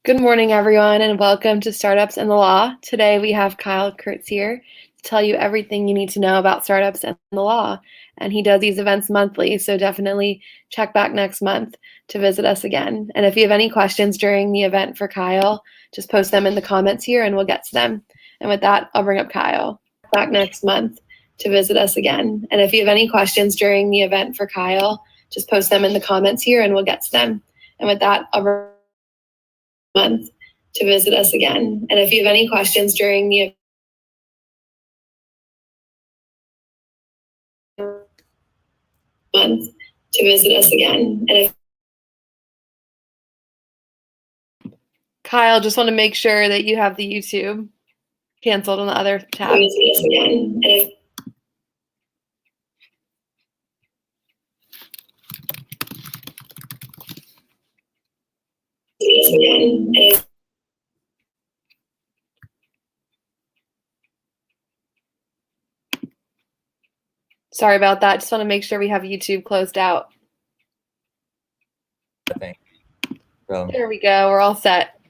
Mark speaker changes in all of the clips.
Speaker 1: Good morning, everyone, and welcome to Startups and the Law. Today we have JonesKertz here to tell you everything you need to know about startups and the law. And he does these events monthly, so definitely check back next month to visit us again. And if you have any questions during the event for Kyle, just post them in the comments here and we'll get to them. And with that, I'll bring up Kyle. Back next month to visit us again. And if you have any questions during the event for Kyle, just post them in the comments here and we'll get to them. And with that, I'll bring month to visit us again. And if you have any questions during the month to visit us again. And if Kyle, just want to make sure that you have the YouTube canceled on the other tab. To visit us again. And if again. And if sorry about that. Just want to make sure we have YouTube closed out.
Speaker 2: I think. So,
Speaker 1: there we go. We're all set.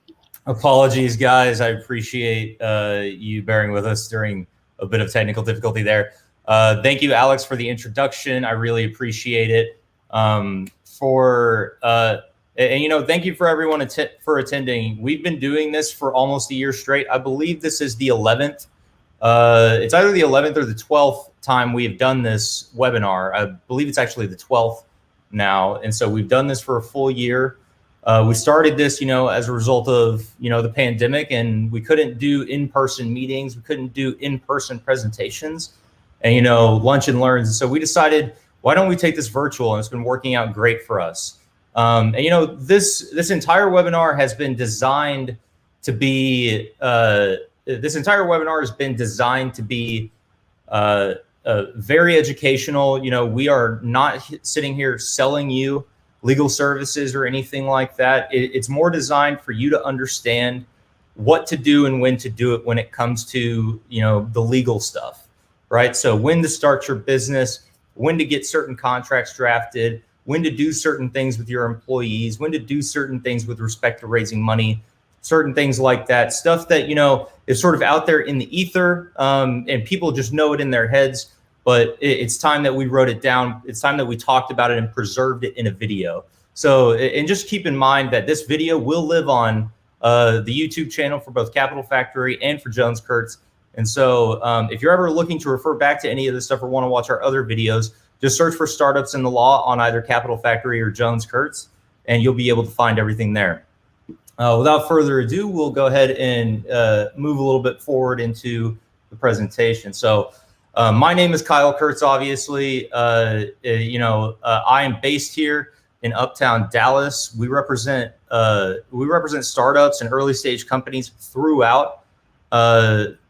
Speaker 2: apologies, guys. I appreciate you bearing with us during a bit of technical difficulty there. Thank you, Alex, for the introduction. I really appreciate it. And thank you for everyone for attending. We've been doing this for almost a year straight. I believe this is the 11th. It's either the 11th or the 12th time we have done this webinar. I believe it's actually the 12th now. And so we've done this for a full year. We started this, as a result of, the pandemic, and we couldn't do in-person meetings. We couldn't do in-person presentations and, lunch and learns. And so we decided, why don't we take this virtual? And it's been working out great for us. This entire webinar has been designed to be, very educational. We are not sitting here selling you legal services or anything like that. It's more designed for you to understand what to do and when to do it when it comes to, the legal stuff, right? So when to start your business, when to get certain contracts drafted, when to do certain things with your employees, when to do certain things with respect to raising money, certain things like that, stuff that, is sort of out there in the ether, and people just know it in their heads. But it's time that we wrote it down. It's time that we talked about it and preserved it in a video. So, and just keep in mind that this video will live on the YouTube channel for both Capital Factory and for JonesKertz. And so if you're ever looking to refer back to any of this stuff or want to watch our other videos, just search for Startups in the Law on either Capital Factory or JonesKertz, and you'll be able to find everything there. Without further ado, we'll go ahead and move a little bit forward into the presentation. So my name is JonesKertz, obviously. I am based here in Uptown Dallas. We represent startups and early stage companies throughout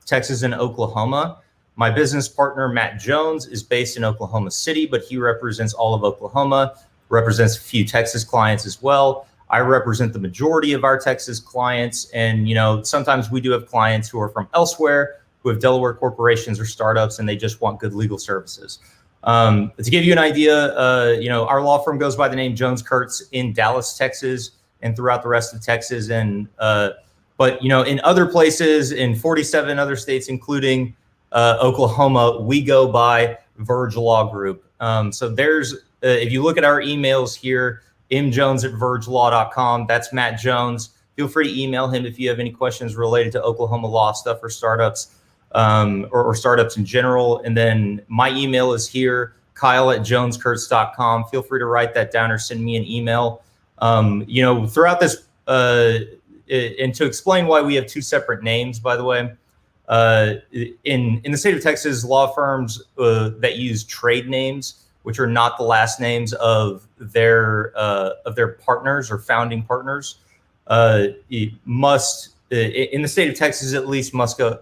Speaker 2: Texas and Oklahoma. My business partner, Matt Jones, is based in Oklahoma City, but he represents all of Oklahoma, represents a few Texas clients as well. I represent the majority of our Texas clients. And, sometimes we do have clients who are from elsewhere, who have Delaware corporations or startups, and they just want good legal services. To give you an idea, our law firm goes by the name JonesKertz in Dallas, Texas, and throughout the rest of Texas. And, but, in other places, in 47 other states, including Oklahoma, we go by Verge Law Group. So there's, if you look at our emails here, mjones@vergelaw.com, that's Matt Jones. Feel free to email him if you have any questions related to Oklahoma law stuff or startups, or startups in general. And then my email is here, kyle@joneskertz.com. Feel free to write that down or send me an email. Throughout this, and to explain why we have two separate names, by the way, in the state of Texas, law firms that use trade names, which are not the last names of their partners or founding partners, must, in the state of Texas at least,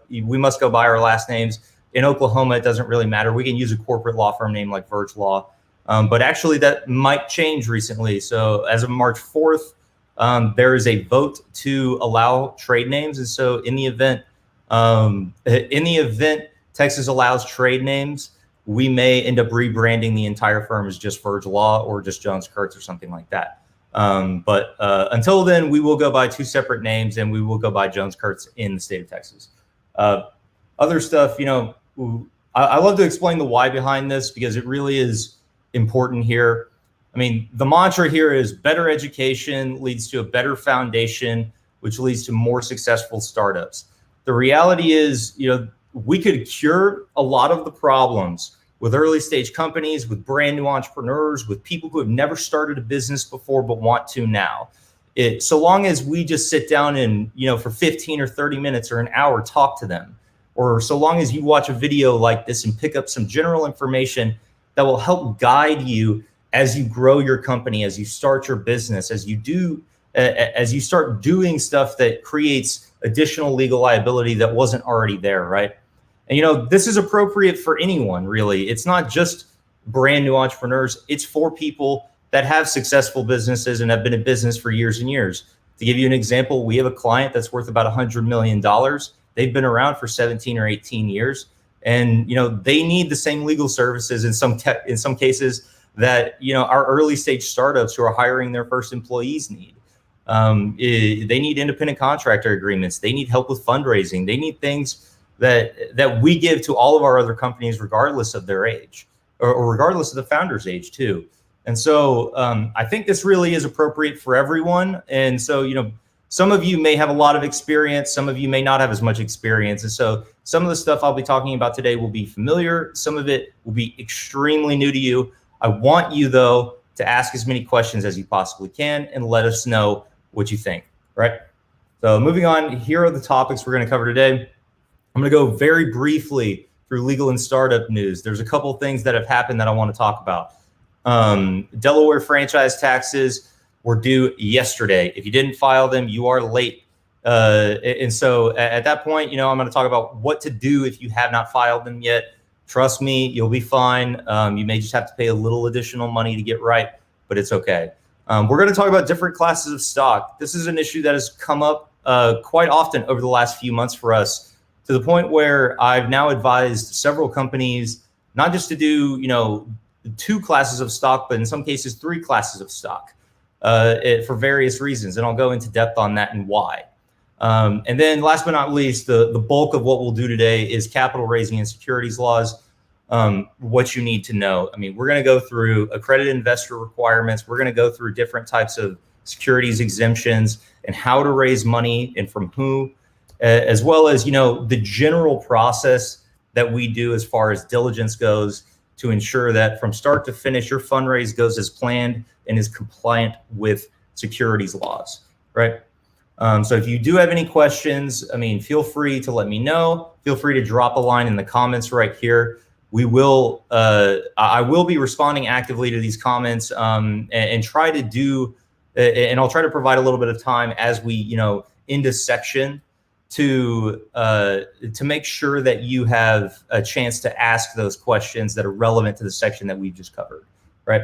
Speaker 2: we must go by our last names. In Oklahoma, it doesn't really matter. We can use a corporate law firm name like Verge Law, but actually that might change recently. So as of March 4th, there is a vote to allow trade names, and so in the event Texas allows trade names, we may end up rebranding the entire firm as just Verge Law or just JonesKertz or something like that. But until then, we will go by two separate names, and we will go by JonesKertz in the state of Texas. Other stuff, I love to explain the why behind this because it really is important here. I mean, the mantra here is better education leads to a better foundation, which leads to more successful startups. The reality is, we could cure a lot of the problems with early stage companies, with brand new entrepreneurs, with people who have never started a business before but want to now. So long as we just sit down and, for 15 or 30 minutes or an hour, talk to them, or so long as you watch a video like this and pick up some general information that will help guide you as you grow your company, as you start your business, as you start doing stuff that creates additional legal liability that wasn't already there, right? And this is appropriate for anyone, really. It's not just brand new entrepreneurs. It's for people that have successful businesses and have been in business for years and years. To give you an example, we have a client that's worth about $100 million. They've been around for 17 or 18 years. And, they need the same legal services in some cases that, our early stage startups who are hiring their first employees need. They need independent contractor agreements. They need help with fundraising. They need things that we give to all of our other companies, regardless of their age or regardless of the founder's age too. And so I think this really is appropriate for everyone. And so, some of you may have a lot of experience. Some of you may not have as much experience. And so some of the stuff I'll be talking about today will be familiar. Some of it will be extremely new to you. I want you, though, to ask as many questions as you possibly can and let us know what you think, right? So moving on, here are the topics we're going to cover today. I'm going to go very briefly through legal and startup news. There's a couple things that have happened that I want to talk about. Delaware franchise taxes were due yesterday. If you didn't file them, you are late. And so at that point, I'm going to talk about what to do if you have not filed them yet. Trust me, you'll be fine. You may just have to pay a little additional money to get right, but it's okay. We're going to talk about different classes of stock. This is an issue that has come up quite often over the last few months for us, to the point where I've now advised several companies not just to do, 2 classes of stock, but in some cases 3 classes of stock for various reasons. And I'll go into depth on that and why. And then last but not least, the bulk of what we'll do today is capital raising and securities laws, what you need to know. I mean, we're going to go through accredited investor requirements. We're going to go through different types of securities exemptions and how to raise money and from who, as well as, the general process that we do as far as diligence goes to ensure that from start to finish, your fundraise goes as planned and is compliant with securities laws, right? So if you do have any questions, feel free to let me know. Feel free to drop a line in the comments right here. I will be responding actively to these comments and try to do, and I'll try to provide a little bit of time as we, end a section to make sure that you have a chance to ask those questions that are relevant to the section that we've just covered, right?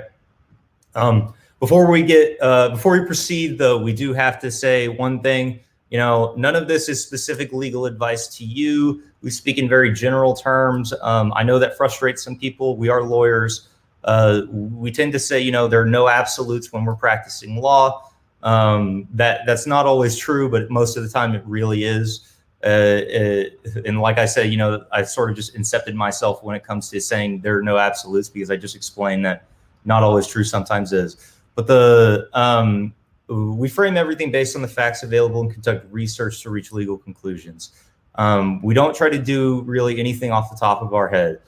Speaker 2: Before we proceed, though, we do have to say one thing. None of this is specific legal advice to you. We speak in very general terms. I know that frustrates some people. We are lawyers. We tend to say, there are no absolutes when we're practicing law. That's not always true, but most of the time it really is. And like I said, I sort of just incepted myself when it comes to saying there are no absolutes, because I just explained that not always true, sometimes is. But we frame everything based on the facts available and conduct research to reach legal conclusions. We don't try to do really anything off the top of our head.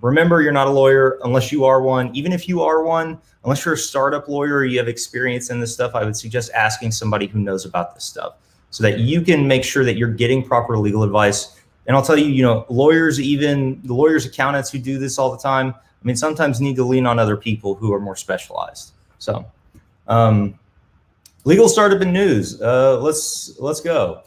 Speaker 2: Remember, you're not a lawyer unless you are one. Even if you are one, unless you're a startup lawyer or you have experience in this stuff, I would suggest asking somebody who knows about this stuff so that you can make sure that you're getting proper legal advice. And I'll tell you, lawyers, even the lawyers, accountants who do this all the time, sometimes need to lean on other people who are more specialized. So, legal startup and news. Let's go.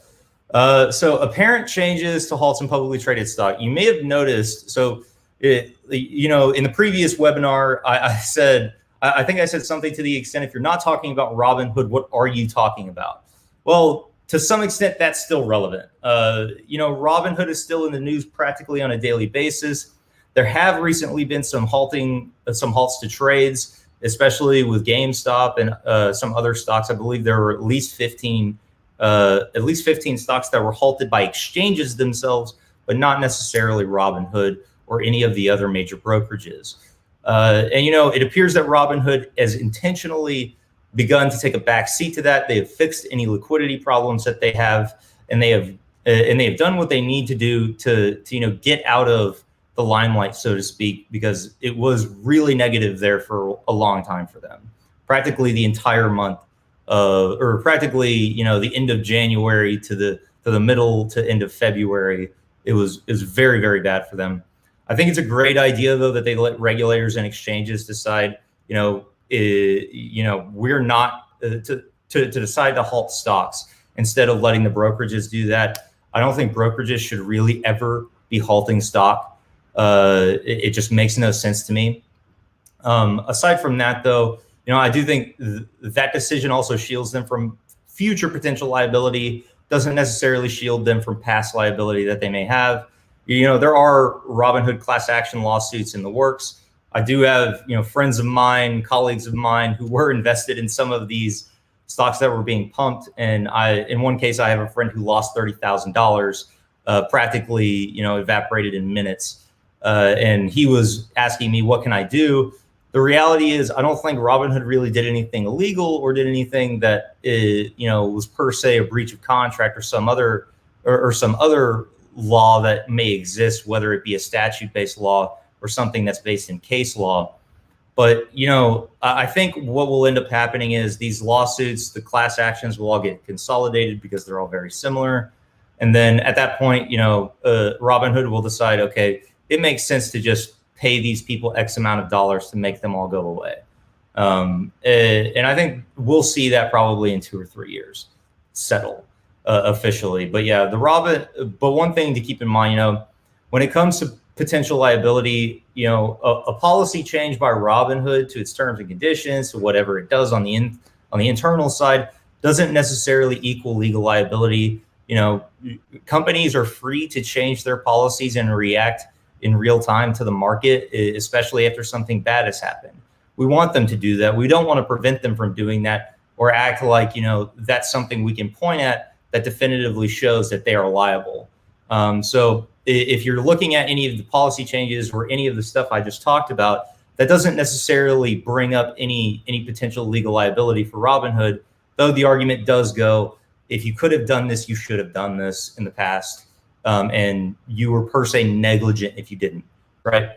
Speaker 2: So apparent changes to halts in publicly traded stock. You may have noticed. So, in the previous webinar, I think I said something to the extent, if you're not talking about Robinhood, what are you talking about? Well, to some extent, that's still relevant. Robinhood is still in the news practically on a daily basis. There have recently been some halts to trades. especially with GameStop and some other stocks. I believe there were at least 15 stocks that were halted by exchanges themselves, but not necessarily Robinhood or any of the other major brokerages. And it appears that Robinhood has intentionally begun to take a back seat to that. They have fixed any liquidity problems that they have, and they have done what they need to do to get out of the limelight, so to speak, because it was really negative there for a long time for them. Practically the entire month, or practically the end of January to the middle to end of February, it was very, very bad for them. I think it's a great idea though that they let regulators and exchanges decide. We're not to decide to halt stocks instead of letting the brokerages do that. I don't think brokerages should really ever be halting stock. It just makes no sense to me. Aside from that, though, I do think that decision also shields them from future potential liability, doesn't necessarily shield them from past liability that they may have. There are Robinhood class action lawsuits in the works. I do have, friends of mine, colleagues of mine who were invested in some of these stocks that were being pumped. And in one case, I have a friend who lost $30,000, practically, evaporated in minutes. And he was asking me, what can I do? The reality is, I don't think Robinhood really did anything illegal or did anything that was per se a breach of contract or some other law that may exist, whether it be a statute-based law or something that's based in case law. But I think what will end up happening is these lawsuits, the class actions, will all get consolidated because they're all very similar. And then at that point, Robinhood will decide, okay, it makes sense to just pay these people X amount of dollars to make them all go away. And I think we'll see that probably in 2 or 3 years settle officially. But yeah, but one thing to keep in mind, when it comes to potential liability, a policy change by Robinhood to its terms and conditions, to whatever it does on the internal side, doesn't necessarily equal legal liability. Companies are free to change their policies and react in real time to the market, especially after something bad has happened. We want them to do that. We don't want to prevent them from doing that or act like, that's something we can point at that definitively shows that they are liable. So if you're looking at any of the policy changes or any of the stuff I just talked about, that doesn't necessarily bring up any potential legal liability for Robinhood, though the argument does go, if you could have done this, you should have done this in the past. And you were per se negligent if you didn't, right?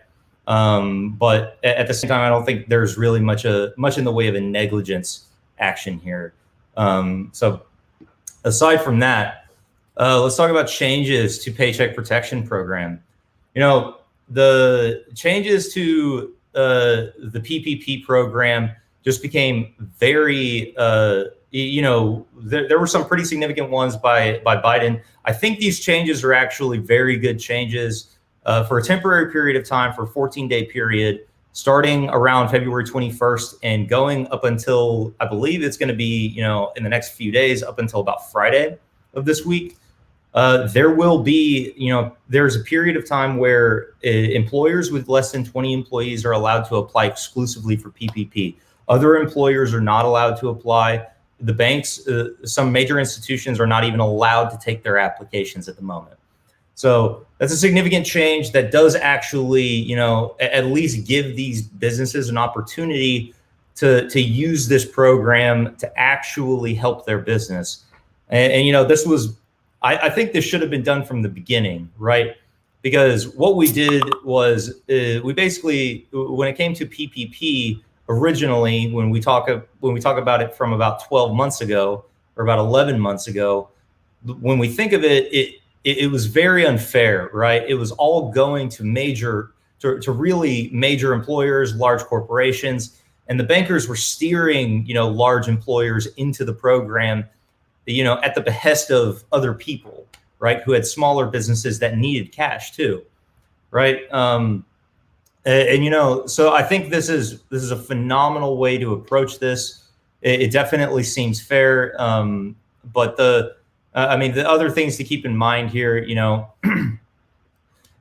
Speaker 2: But at the same time, I don't think there's really much in the way of a negligence action here. So aside from that, let's talk about changes to Paycheck Protection Program. The changes to the PPP program just became very, there were some pretty significant ones by Biden. I think these changes are actually very good changes for a temporary period of time, for a 14-day period, starting around February 21st and going up until, I believe it's going to be, in the next few days, up until about Friday of this week. There will be, there's a period of time where employers with less than 20 employees are allowed to apply exclusively for PPP. Other employers are not allowed to apply. The banks, some major institutions are not even allowed to take their applications at the moment. So that's a significant change that does actually, at least give these businesses an opportunity to use this program to actually help their business. And this was, I think this should have been done from the beginning, right? Because what we did was we basically, when it came to PPP, originally, when we talk about it from about 12 months ago or about 11 months ago, when we think of it, it was very unfair, right? It was all going to really major employers, large corporations, and the bankers were steering, large employers into the program, at the behest of other people, right? Who had smaller businesses that needed cash too, right? So I think this is a phenomenal way to approach this. It definitely seems fair. But the other things to keep in mind here,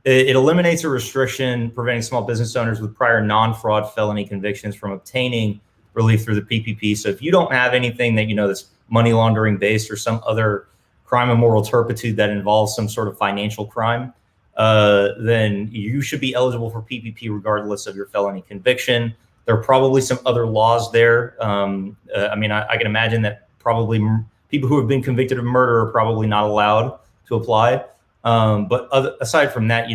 Speaker 2: it eliminates a restriction preventing small business owners with prior non-fraud felony convictions from obtaining relief through the PPP. So if you don't have anything that that's money laundering based or some other crime of moral turpitude that involves some sort of financial crime, then you should be eligible for PPP regardless of your felony conviction. There are probably some other laws there. I can imagine that probably people who have been convicted of murder are probably not allowed to apply. But aside from that,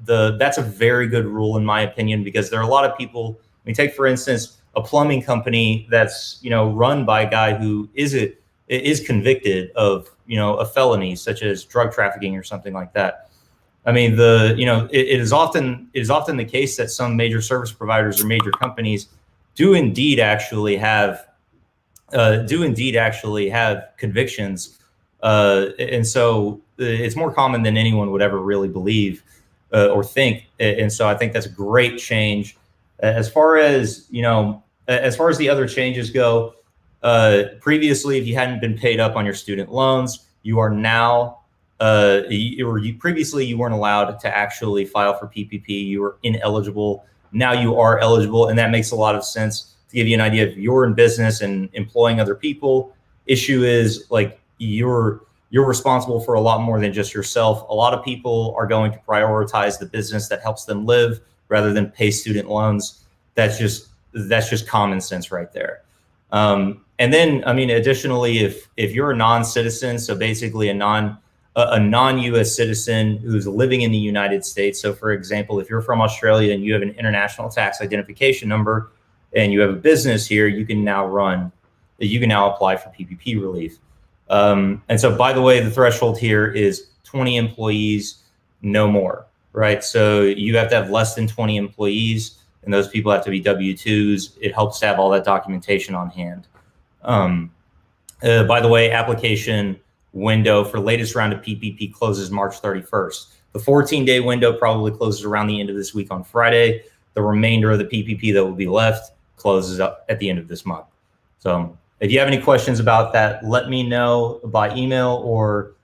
Speaker 2: that's a very good rule in my opinion, because there are a lot of people. I mean, take for instance a plumbing company that's run by a guy who is convicted of a felony such as drug trafficking or something like that. I mean, it is often the case that some major service providers or major companies do indeed actually have convictions, and so it's more common than anyone would ever really believe or think. And so I think that's a great change. As far as the other changes go, previously, if you hadn't been paid up on your student loans, you are now. Previously you weren't allowed to actually file for PPP. You were ineligible. Now you are eligible, and that makes a lot of sense. To give you an idea, if you're in business and employing other people, issue is like you're responsible for a lot more than just yourself. A lot of people are going to prioritize the business that helps them live rather than pay student loans. That's just common sense right there. And then, additionally, if you're a non-citizen, so basically a non-U.S. citizen who's living in the United States. So, for example, if you're from Australia and you have an international tax identification number and you have a business here, you can now apply for PPP relief. And so, by the way, the threshold here is 20 employees, no more, right? So you have to have less than 20 employees, and those people have to be W-2s. It helps to have all that documentation on hand. By the way, application window for latest round of PPP closes March 31st. The 14-day window probably closes around the end of this week on Friday. The remainder of the PPP that will be left closes up at the end of this month. So if you have any questions about that, let me know by email, or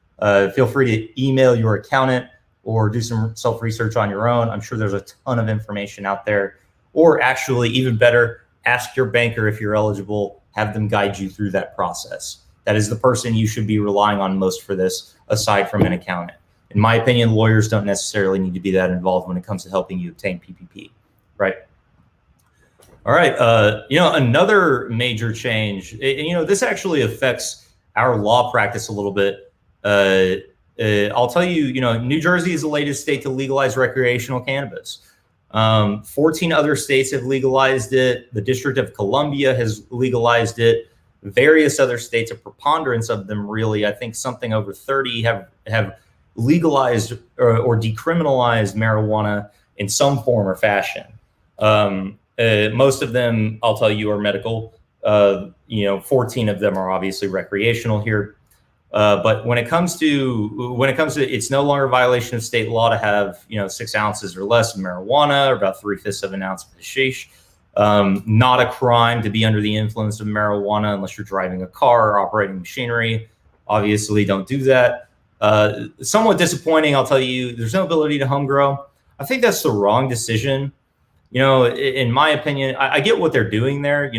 Speaker 2: feel free to email your accountant or do some self-research on your own. I'm sure there's a ton of information out there. Or actually, even better, ask your banker if you're eligible, have them guide you through that process. That is the person you should be relying on most for this, aside from an accountant. In my opinion, lawyers don't necessarily need to be that involved when it comes to helping you obtain PPP, right? All right, another major change, this actually affects our law practice a little bit. I'll tell you, New Jersey is the latest state to legalize recreational cannabis. 14 other states have legalized it. The District of Columbia has legalized it. Various other states, a preponderance of them really, I think something over 30 have legalized or decriminalized marijuana in some form or fashion. Most of them, I'll tell you, are medical. 14 of them are obviously recreational here. But when it comes to it's no longer a violation of state law to have 6 ounces or less of marijuana, or about 3/5 of an ounce of hashish. Not a crime to be under the influence of marijuana unless you're driving a car or operating machinery. Obviously, don't do that. Somewhat disappointing, I'll tell you. There's no ability to home grow. I think that's the wrong decision. In my opinion, I get what they're doing there.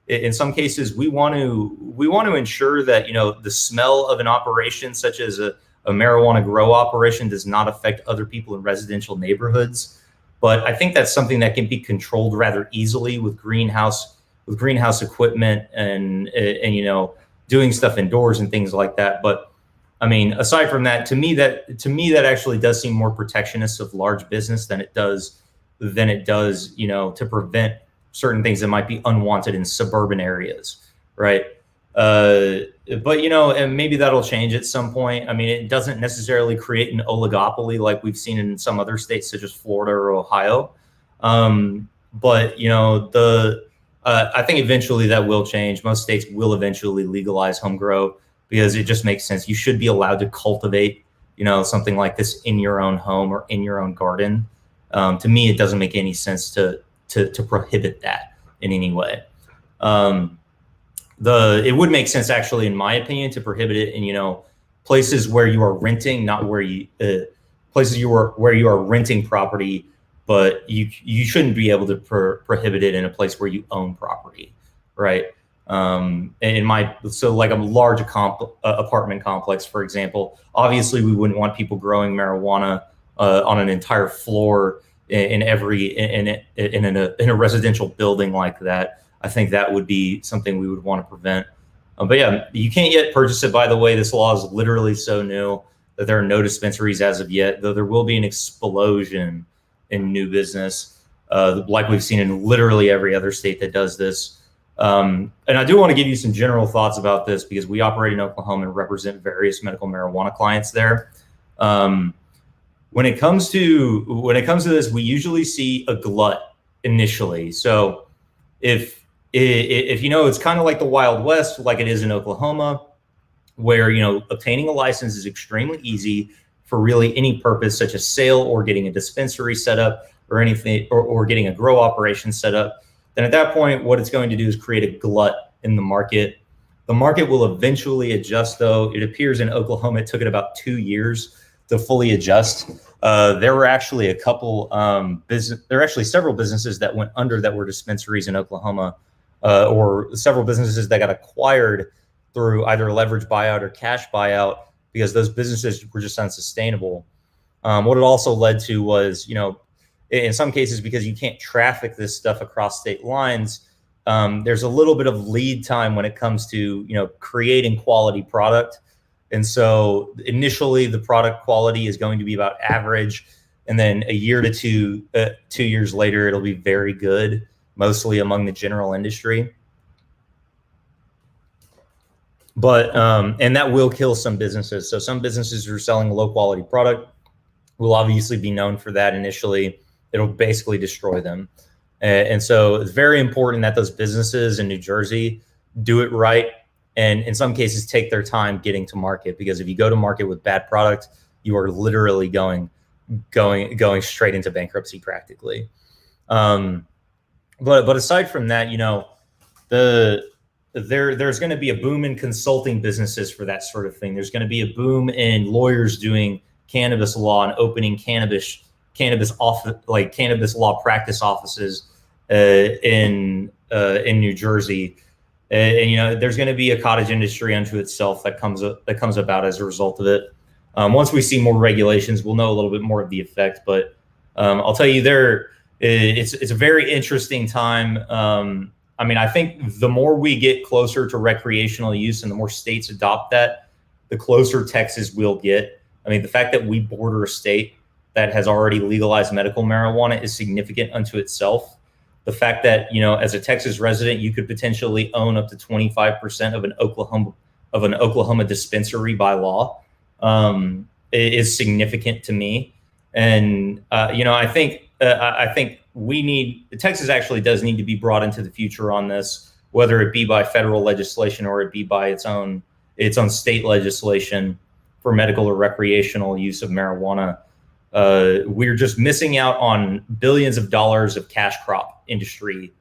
Speaker 2: In some cases, we want to ensure that the smell of an operation such as a marijuana grow operation does not affect other people in residential neighborhoods. But I think that's something that can be controlled rather easily with greenhouse equipment and doing stuff indoors and things like that. But I mean, aside from that, to me that actually does seem more protectionist of large business than it does to prevent certain things that might be unwanted in suburban areas, right? But and maybe that'll change at some point. I mean, it doesn't necessarily create an oligopoly like we've seen in some other states such as Florida or Ohio. But I think eventually that will change. Most states will eventually legalize home grow because it just makes sense. You should be allowed to cultivate, something like this in your own home or in your own garden. To me, it doesn't make any sense to prohibit that in any way. It would make sense, actually, in my opinion, to prohibit it in places where you are renting, not where you places where you are renting property, but you shouldn't be able to prohibit it in a place where you own property, right? So like a large apartment complex, for example, obviously we wouldn't want people growing marijuana on an entire floor in a residential building like that. I think that would be something we would want to prevent. But yeah, you can't yet purchase it. By the way, this law is literally so new that there are no dispensaries as of yet, though there will be an explosion in new business, like we've seen in literally every other state that does this. And I do want to give you some general thoughts about this because we operate in Oklahoma and represent various medical marijuana clients there. When it comes to this, we usually see a glut initially. So if it's kind of like the Wild West, like it is in Oklahoma, where obtaining a license is extremely easy for really any purpose, such as sale or getting a dispensary set up or anything, or getting a grow operation set up. Then at that point, what it's going to do is create a glut in the market. The market will eventually adjust, though. It appears in Oklahoma it took it about 2 years to fully adjust. There were actually several businesses that went under that were dispensaries in Oklahoma, or several businesses that got acquired through either leverage buyout or cash buyout because those businesses were just unsustainable. What it also led to was, in some cases, because you can't traffic this stuff across state lines, there's a little bit of lead time when it comes to, creating quality product. And so initially the product quality is going to be about average. And then a year to 2 years later, it'll be very good, mostly among the general industry. But, and that will kill some businesses. So some businesses who are selling a low quality product will obviously be known for that initially. It'll basically destroy them. And so it's very important that those businesses in New Jersey do it right. And in some cases, take their time getting to market, because if you go to market with bad product, you are literally going straight into bankruptcy practically. But aside from that, there's going to be a boom in consulting businesses for that sort of thing. There's going to be a boom in lawyers doing cannabis law and opening cannabis law practice offices in New Jersey. And there's going to be a cottage industry unto itself that comes about as a result of it. Once we see more regulations, we'll know a little bit more of the effect. But I'll tell you, it's a very interesting time. I think the more we get closer to recreational use and the more states adopt that, the closer Texas will get. The fact that we border a state that has already legalized medical marijuana is significant unto itself. The fact that, as a Texas resident, you could potentially own up to 25% of an Oklahoma dispensary by law is significant to me. And, I think Texas actually does need to be brought into the future on this, whether it be by federal legislation or it be by its own state legislation for medical or recreational use of marijuana. We're just missing out on billions of dollars of cash crop industry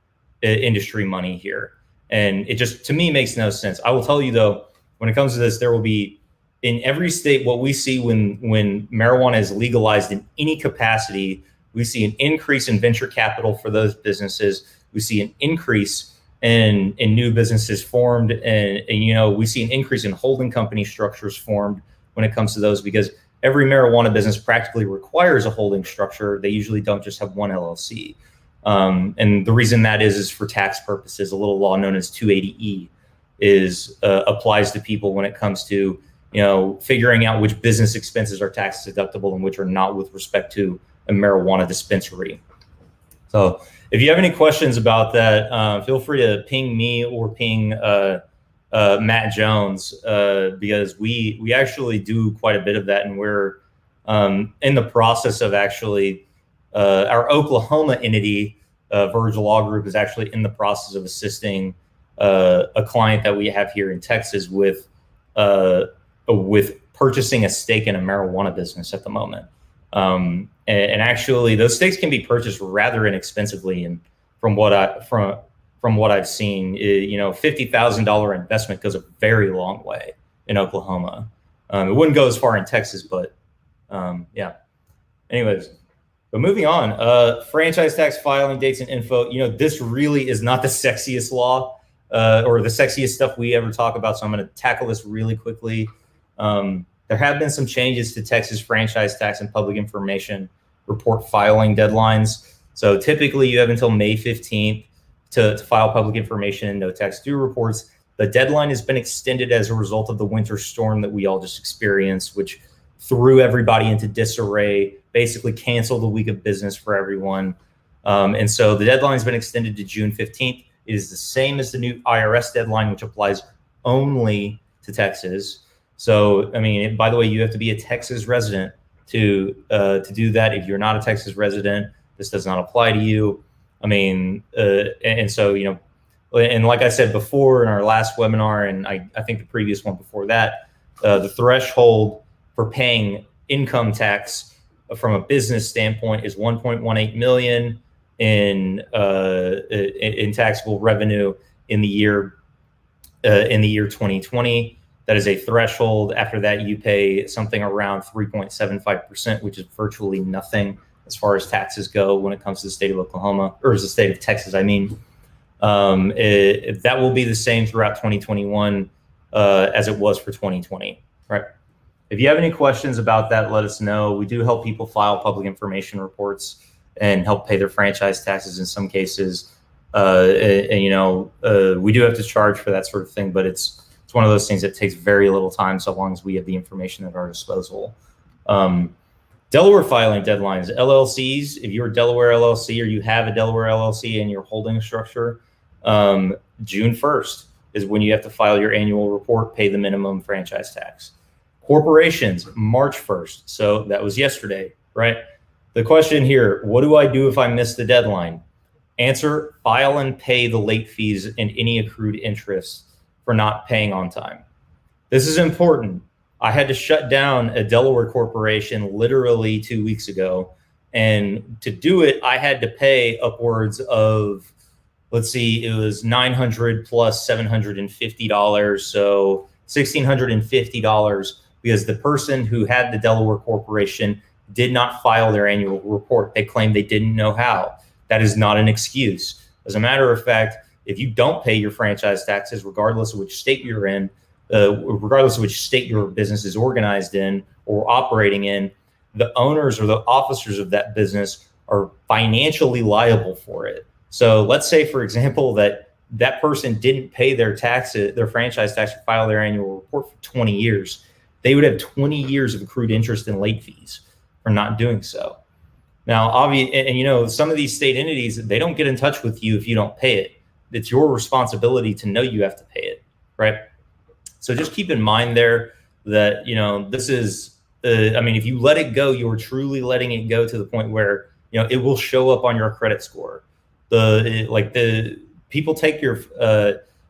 Speaker 2: money here. And it just, to me, makes no sense. I will tell you, though, when it comes to this, there will be in every state, what we see when marijuana is legalized in any capacity, we see an increase in venture capital for those businesses. We see an increase in new businesses formed, and we see an increase in holding company structures formed when it comes to those, because every marijuana business practically requires a holding structure. They usually don't just have one LLC. And the reason that is for tax purposes. A little law known as 280E applies to people when it comes to, figuring out which business expenses are tax deductible and which are not with respect to a marijuana dispensary. So if you have any questions about that, feel free to ping me or ping Matt Jones, because we actually do quite a bit of that, and we're in the process of actually our Oklahoma entity, Verge Law Group, is actually in the process of assisting a client that we have here in Texas with purchasing a stake in a marijuana business at the moment. And actually, those stakes can be purchased rather inexpensively, and from what I've seen, $50,000 investment goes a very long way in Oklahoma. It wouldn't go as far in Texas, but yeah. Anyways, but moving on, franchise tax filing dates and info. This really is not the sexiest law or the sexiest stuff we ever talk about. So I'm going to tackle this really quickly. There have been some changes to Texas franchise tax and public information report filing deadlines. So typically you have until May 15th to file public information and no tax due reports. The deadline has been extended as a result of the winter storm that we all just experienced, which threw everybody into disarray, basically canceled a week of business for everyone. And so the deadline has been extended to June 15th. It is the same as the new IRS deadline, which applies only to Texas. So, I mean, by the way, you have to be a Texas resident to do that. If you're not a Texas resident, this does not apply to you. I mean, and so, and like I said before in our last webinar, and I think the previous one before that, the threshold for paying income tax from a business standpoint is 1.18 million in taxable revenue in the year 2020. That is a threshold. After that, you pay something around 3.75%, which is virtually nothing as far as taxes go when it comes to the state of Oklahoma, or the state of Texas, I mean. That will be the same throughout 2021 as it was for 2020, right? If you have any questions about that, let us know. We do help people file public information reports and help pay their franchise taxes in some cases. We do have to charge for that sort of thing, but it's one of those things that takes very little time so long as we have the information at our disposal. Delaware filing deadlines, LLCs, if you're a Delaware LLC or you have a Delaware LLC and you're holding a structure, June 1st is when you have to file your annual report, pay the minimum franchise tax. Corporations, March 1st. So that was yesterday, right? The question here, what do I do if I miss the deadline? Answer, file and pay the late fees and any accrued interest for not paying on time. This is important. I had to shut down a Delaware corporation literally 2 weeks ago. And to do it, I had to pay upwards of, let's see, it was $900 plus $750. So $1,650 because the person who had the Delaware corporation did not file their annual report. They claimed they didn't know how. That is not an excuse. As a matter of fact, if you don't pay your franchise taxes, regardless of which state you're in, regardless of which state your business is organized in or operating in, the owners or the officers of that business are financially liable for it. So let's say, for example, that person didn't pay their taxes, their franchise tax, or file their annual report for 20 years. They would have 20 years of accrued interest and late fees for not doing so. Now, and some of these state entities, they don't get in touch with you if you don't pay it. It's your responsibility to know you have to pay it, right? So just keep in mind there that, this is, if you let it go, you're truly letting it go to the point where, it will show up on your credit score. The people take your,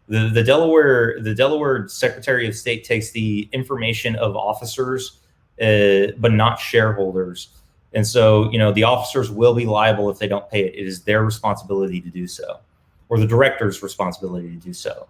Speaker 2: the Delaware Secretary of State takes the information of officers, but not shareholders. And so, the officers will be liable if they don't pay it. It is their responsibility to do so, or the director's responsibility to do so.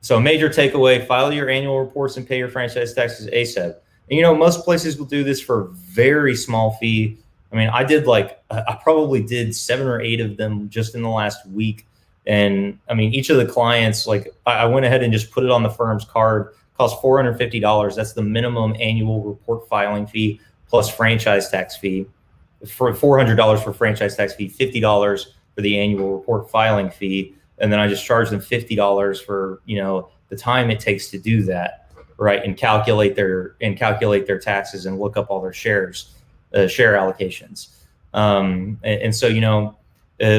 Speaker 2: So major takeaway, file your annual reports and pay your franchise taxes ASAP. And, most places will do this for a very small fee. I probably did 7 or 8 of them just in the last week. And each of the clients, I went ahead and just put it on the firm's card, costs $450. That's the minimum annual report filing fee plus franchise tax fee. For $400 for franchise tax fee, $50 for the annual report filing fee. And then I just charge them $50 for, the time it takes to do that, right? And calculate their taxes and look up all their share allocations. So,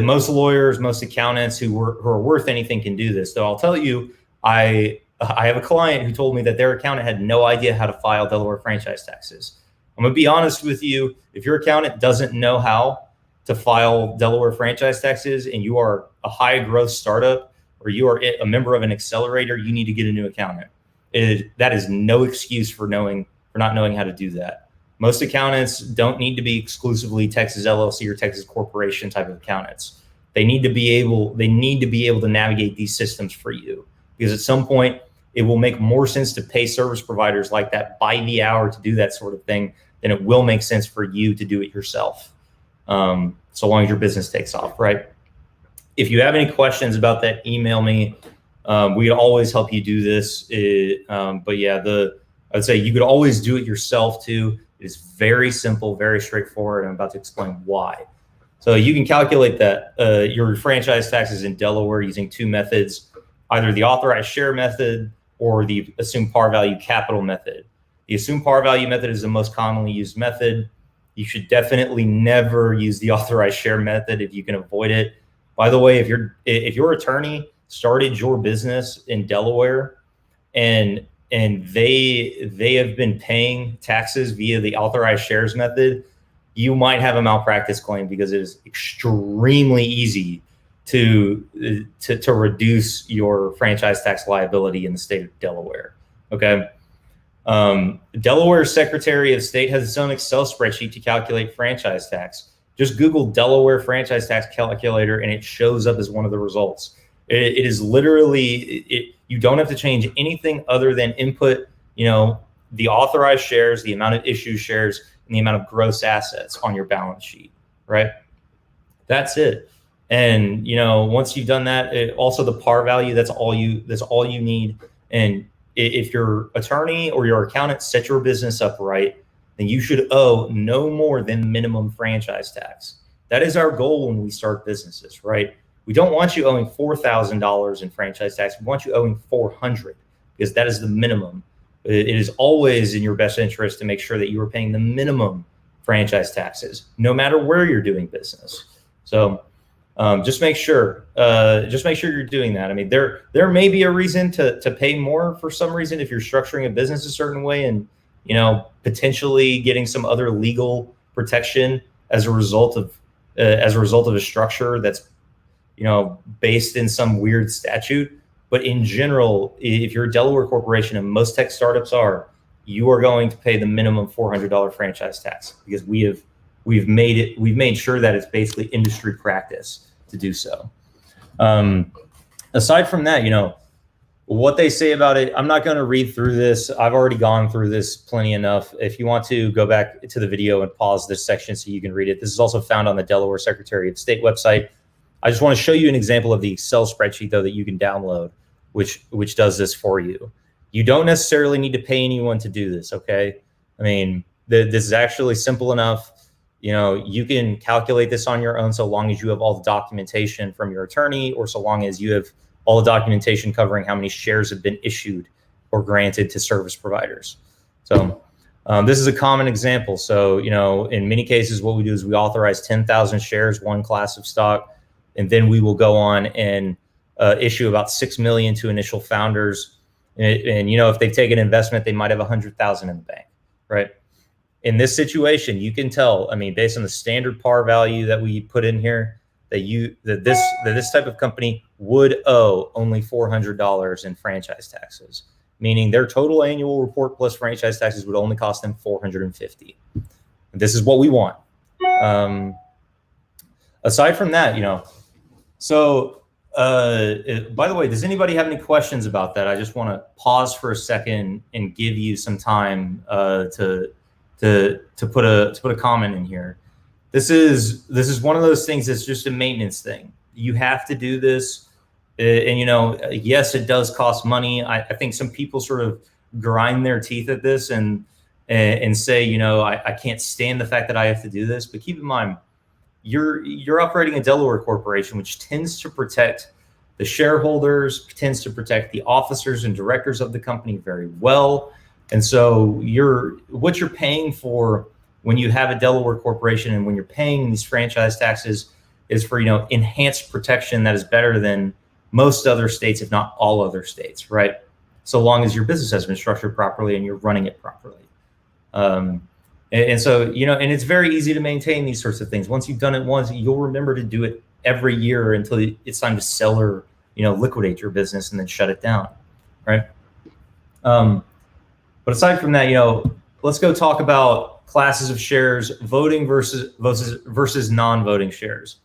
Speaker 2: most lawyers, most accountants who are worth anything can do this. So I'll tell you, I have a client who told me that their accountant had no idea how to file Delaware franchise taxes. I'm gonna be honest with you. If your accountant doesn't know how to file Delaware franchise taxes and you are a high growth startup or you are a member of an accelerator, you need to get a new accountant. That is no excuse for not knowing how to do that. Most accountants don't need to be exclusively Texas LLC or Texas corporation type of accountants. They need to be able to navigate these systems for you, because at some point it will make more sense to pay service providers like that by the hour to do that sort of thing then it will make sense for you to do it yourself, so long as your business takes off, right? If you have any questions about that, email me. We'd always help you do this. But yeah, I'd say you could always do it yourself too. It is very simple, very straightforward. I'm about to explain why. So you can calculate that your franchise taxes in Delaware using two methods, either the authorized share method or the assumed par value capital method. The assumed par value method is the most commonly used method. You should definitely never use the authorized share method if you can avoid it. By the way, if your attorney started your business in Delaware and they have been paying taxes via the authorized shares method, you might have a malpractice claim because it is extremely easy to reduce your franchise tax liability in the state of Delaware. Okay. Delaware's Secretary of State has its own Excel spreadsheet to calculate franchise tax. Just Google Delaware franchise tax calculator and it shows up as one of the results. It is literally, you don't have to change anything other than input, the authorized shares, the amount of issued shares, and the amount of gross assets on your balance sheet, right? That's it. And, once you've done that, also the par value, that's all you need. And if your attorney or your accountant set your business up right, then you should owe no more than minimum franchise tax. That is our goal when we start businesses, right? We don't want you owing $4,000 in franchise tax. We want you owing $400 because that is the minimum. It is always in your best interest to make sure that you are paying the minimum franchise taxes, no matter where you're doing business. So just make sure you're doing that. I mean, there may be a reason to pay more for some reason if you're structuring a business a certain way and potentially getting some other legal protection as a result of a structure that's based in some weird statute. But in general, if you're a Delaware corporation, and most tech startups are, you are going to pay the minimum $400 franchise tax because we've made sure that it's basically industry practice to do so. Aside from that, what they say about it, I'm not going to read through this. I've already gone through this plenty enough. If you want to go back to the video and pause this section so you can read it. This is also found on the Delaware Secretary of State website. I just want to show you an example of the Excel spreadsheet, though, that you can download, which does this for you. You don't necessarily need to pay anyone to do this, okay? I mean, this is actually simple enough. You can calculate this on your own so long as you have all the documentation from your attorney or so long as you have all the documentation covering how many shares have been issued or granted to service providers. So this is a common example. So, in many cases, what we do is we authorize 10,000 shares, one class of stock, and then we will go on and issue about 6 million to initial founders. And if they take an investment, they might have 100,000 in the bank, right? In this situation, you can tell, based on the standard par value that we put in here, that this type of company would owe only $400 in franchise taxes, meaning their total annual report plus franchise taxes would only cost them $450. This is what we want. Aside from that, so by the way, does anybody have any questions about that? I just want to pause for a second and give you some time to put a comment in here. This is one of those things that's just a maintenance thing. You have to do this, and yes, it does cost money. I think some people sort of grind their teeth at this and say, I can't stand the fact that I have to do this. But keep in mind, you're operating a Delaware corporation, which tends to protect the shareholders, tends to protect the officers and directors of the company very well. And so what you're paying for when you have a Delaware corporation and when you're paying these franchise taxes is for, enhanced protection that is better than most other states, if not all other states, right? So long as your business has been structured properly and you're running it properly. And so, and it's very easy to maintain these sorts of things. Once you've done it once, you'll remember to do it every year until it's time to sell or, liquidate your business and then shut it down, right? But aside from that, let's go talk about classes of shares, voting versus non-voting shares.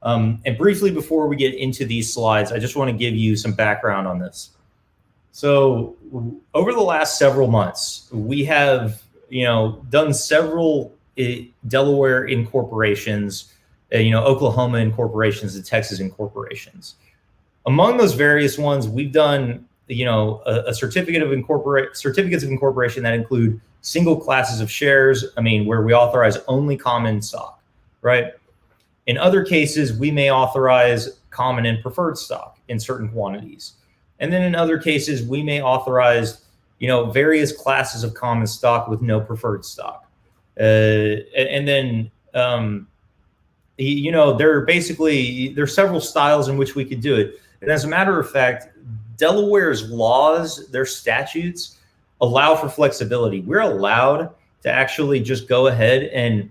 Speaker 2: And briefly, before we get into these slides, I just want to give you some background on this. So over the last several months, we have done several Delaware incorporations, Oklahoma incorporations, and Texas incorporations. Among those various ones, we've done, a certificates of incorporation that include single classes of shares. Where we authorize only common stock, right? In other cases, we may authorize common and preferred stock in certain quantities. And then in other cases, we may authorize, various classes of common stock with no preferred stock. There's several styles in which we could do it. And as a matter of fact, Delaware's laws, their statutes allow for flexibility. We're allowed to actually just go ahead and,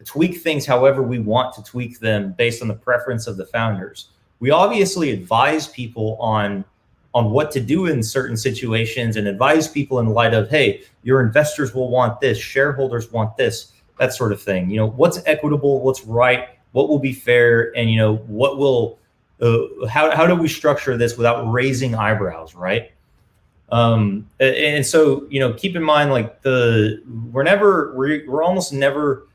Speaker 2: tweak things however we want to tweak them based on the preference of the founders. We obviously advise people on what to do in certain situations, and advise people in light of, hey, your investors will want this, shareholders want this, that sort of thing. What's equitable, what's right, what will be fair, and what will how do we structure this without raising eyebrows, right? And so keep in mind, like we're almost never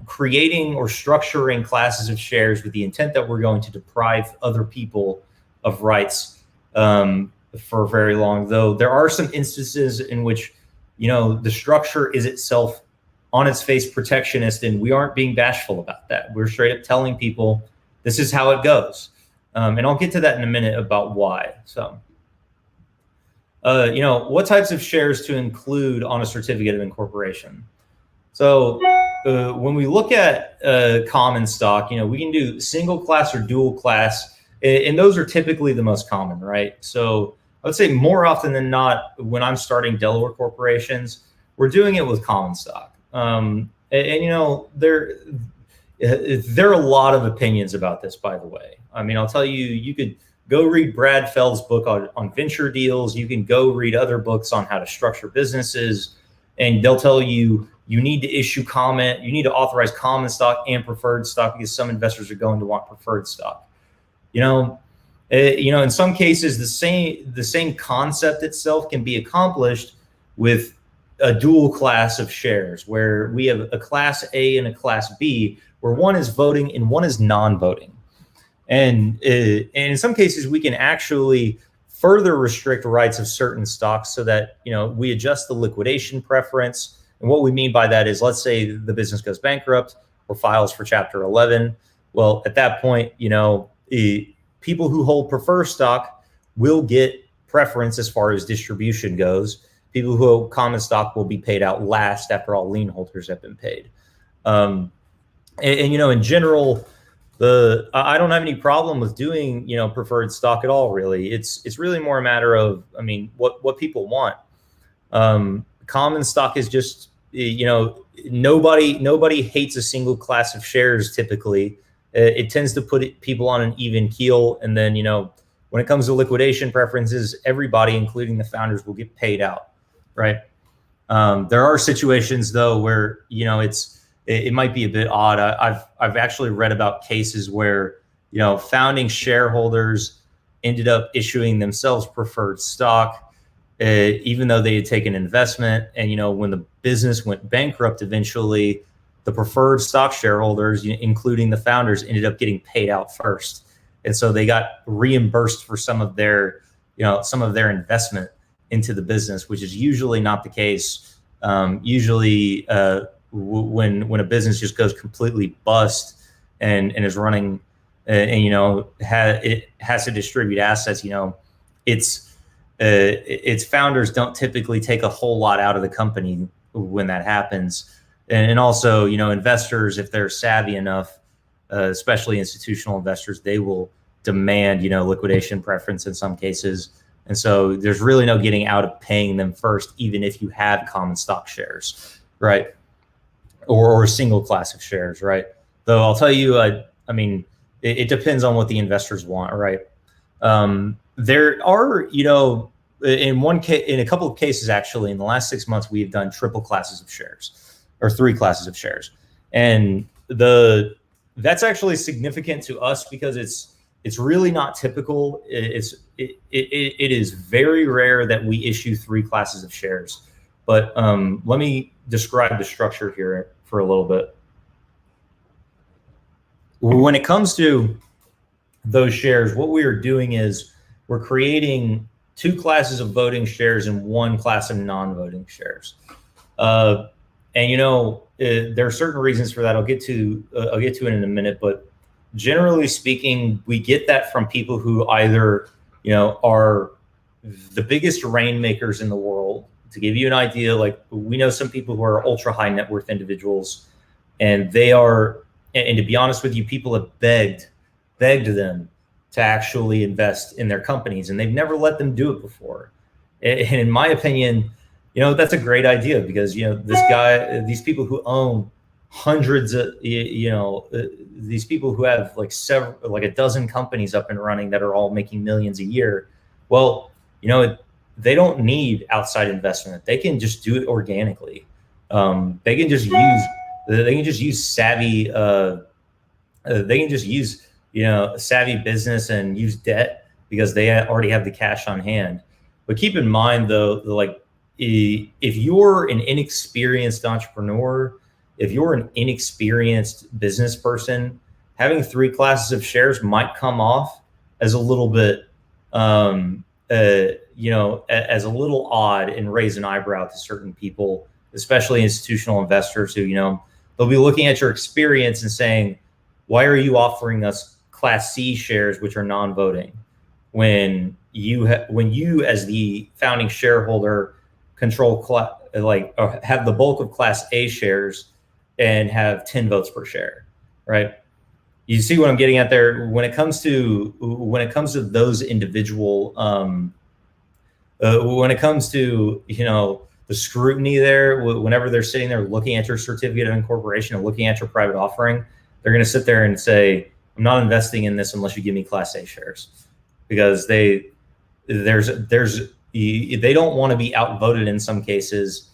Speaker 2: creating or structuring classes of shares with the intent that we're going to deprive other people of rights for very long. Though there are some instances in which the structure is itself on its face protectionist, and we aren't being bashful about that. We're straight up telling people this is how it goes. And I'll get to that in a minute about why. So, what types of shares to include on a certificate of incorporation? So when we look at common stock, we can do single class or dual class, and those are typically the most common, right? So I would say more often than not, when I'm starting Delaware corporations, we're doing it with common stock. There are a lot of opinions about this, by the way. I'll tell you, you could go read Brad Feld's book on venture deals. You can go read other books on how to structure businesses, and they'll tell you need to issue you need to authorize common stock and preferred stock because some investors are going to want preferred stock. In some cases, the same concept itself can be accomplished with a dual class of shares, where we have a class A and a class B, where one is voting and one is non-voting. And in some cases, we can actually further restrict rights of certain stocks so that, we adjust the liquidation preference. And what we mean by that is, let's say the business goes bankrupt or files for Chapter 11. Well, at that point, people who hold preferred stock will get preference as far as distribution goes. People who hold common stock will be paid out last after all lien holders have been paid. In general, I don't have any problem with doing, preferred stock at all, really. It's really more a matter of, what people want. Common stock is just, nobody hates a single class of shares typically. It tends to put people on an even keel. And then, when it comes to liquidation preferences, everybody, including the founders, will get paid out, right? There are situations, though, where, it might be a bit odd. I've actually read about cases where, founding shareholders ended up issuing themselves preferred stock, even though they had taken investment. And, when the business went bankrupt, eventually the preferred stock shareholders, including the founders, ended up getting paid out first. And so they got reimbursed for some of their investment into the business, which is usually not the case. Usually, when a business just goes completely bust and is running, it has to distribute assets, its founders don't typically take a whole lot out of the company when that happens. And also, investors, if they're savvy enough, especially institutional investors, they will demand, liquidation preference in some cases. And so there's really no getting out of paying them first, even if you have common stock shares, right? Or a single class of shares, right? Though I'll tell you, it depends on what the investors want, right? There are, in a couple of cases, actually, in the last 6 months, we've done triple classes of shares, or 3 classes of shares. And that's actually significant to us because it's really not typical. It is very rare that we issue 3 classes of shares. But let me describe the structure here for a little bit. When it comes to those shares, what we are doing is we're creating two classes of voting shares and one class of non-voting shares. And there are certain reasons for that. I'll get to it in a minute. But generally speaking, we get that from people who either are the biggest rainmakers in the world. To give you an idea, like we know some people who are ultra high net worth individuals, and they are. And to be honest with you, people have begged them to actually invest in their companies, and they've never let them do it before. And in my opinion, that's a great idea because these people who own hundreds of, these people who have like a dozen companies up and running that are all making millions a year. Well, they don't need outside investment. They can just do it organically. They can just use savvy. They can just use savvy business and use debt because they already have the cash on hand. But keep in mind though, if you're an inexperienced entrepreneur, if you're an inexperienced business person, having three classes of shares might come off as a little bit, as a little odd and raise an eyebrow to certain people, especially institutional investors who, they'll be looking at your experience and saying, why are you offering us Class C shares, which are non-voting, when you as the founding shareholder control have the bulk of Class A shares and have 10 votes per share, right? You see what I'm getting at there? When it comes to those individual, when it comes to the scrutiny there, whenever they're sitting there looking at your certificate of incorporation and looking at your private offering, they're going to sit there and say, I'm not investing in this unless you give me Class A shares, because they don't want to be outvoted in some cases,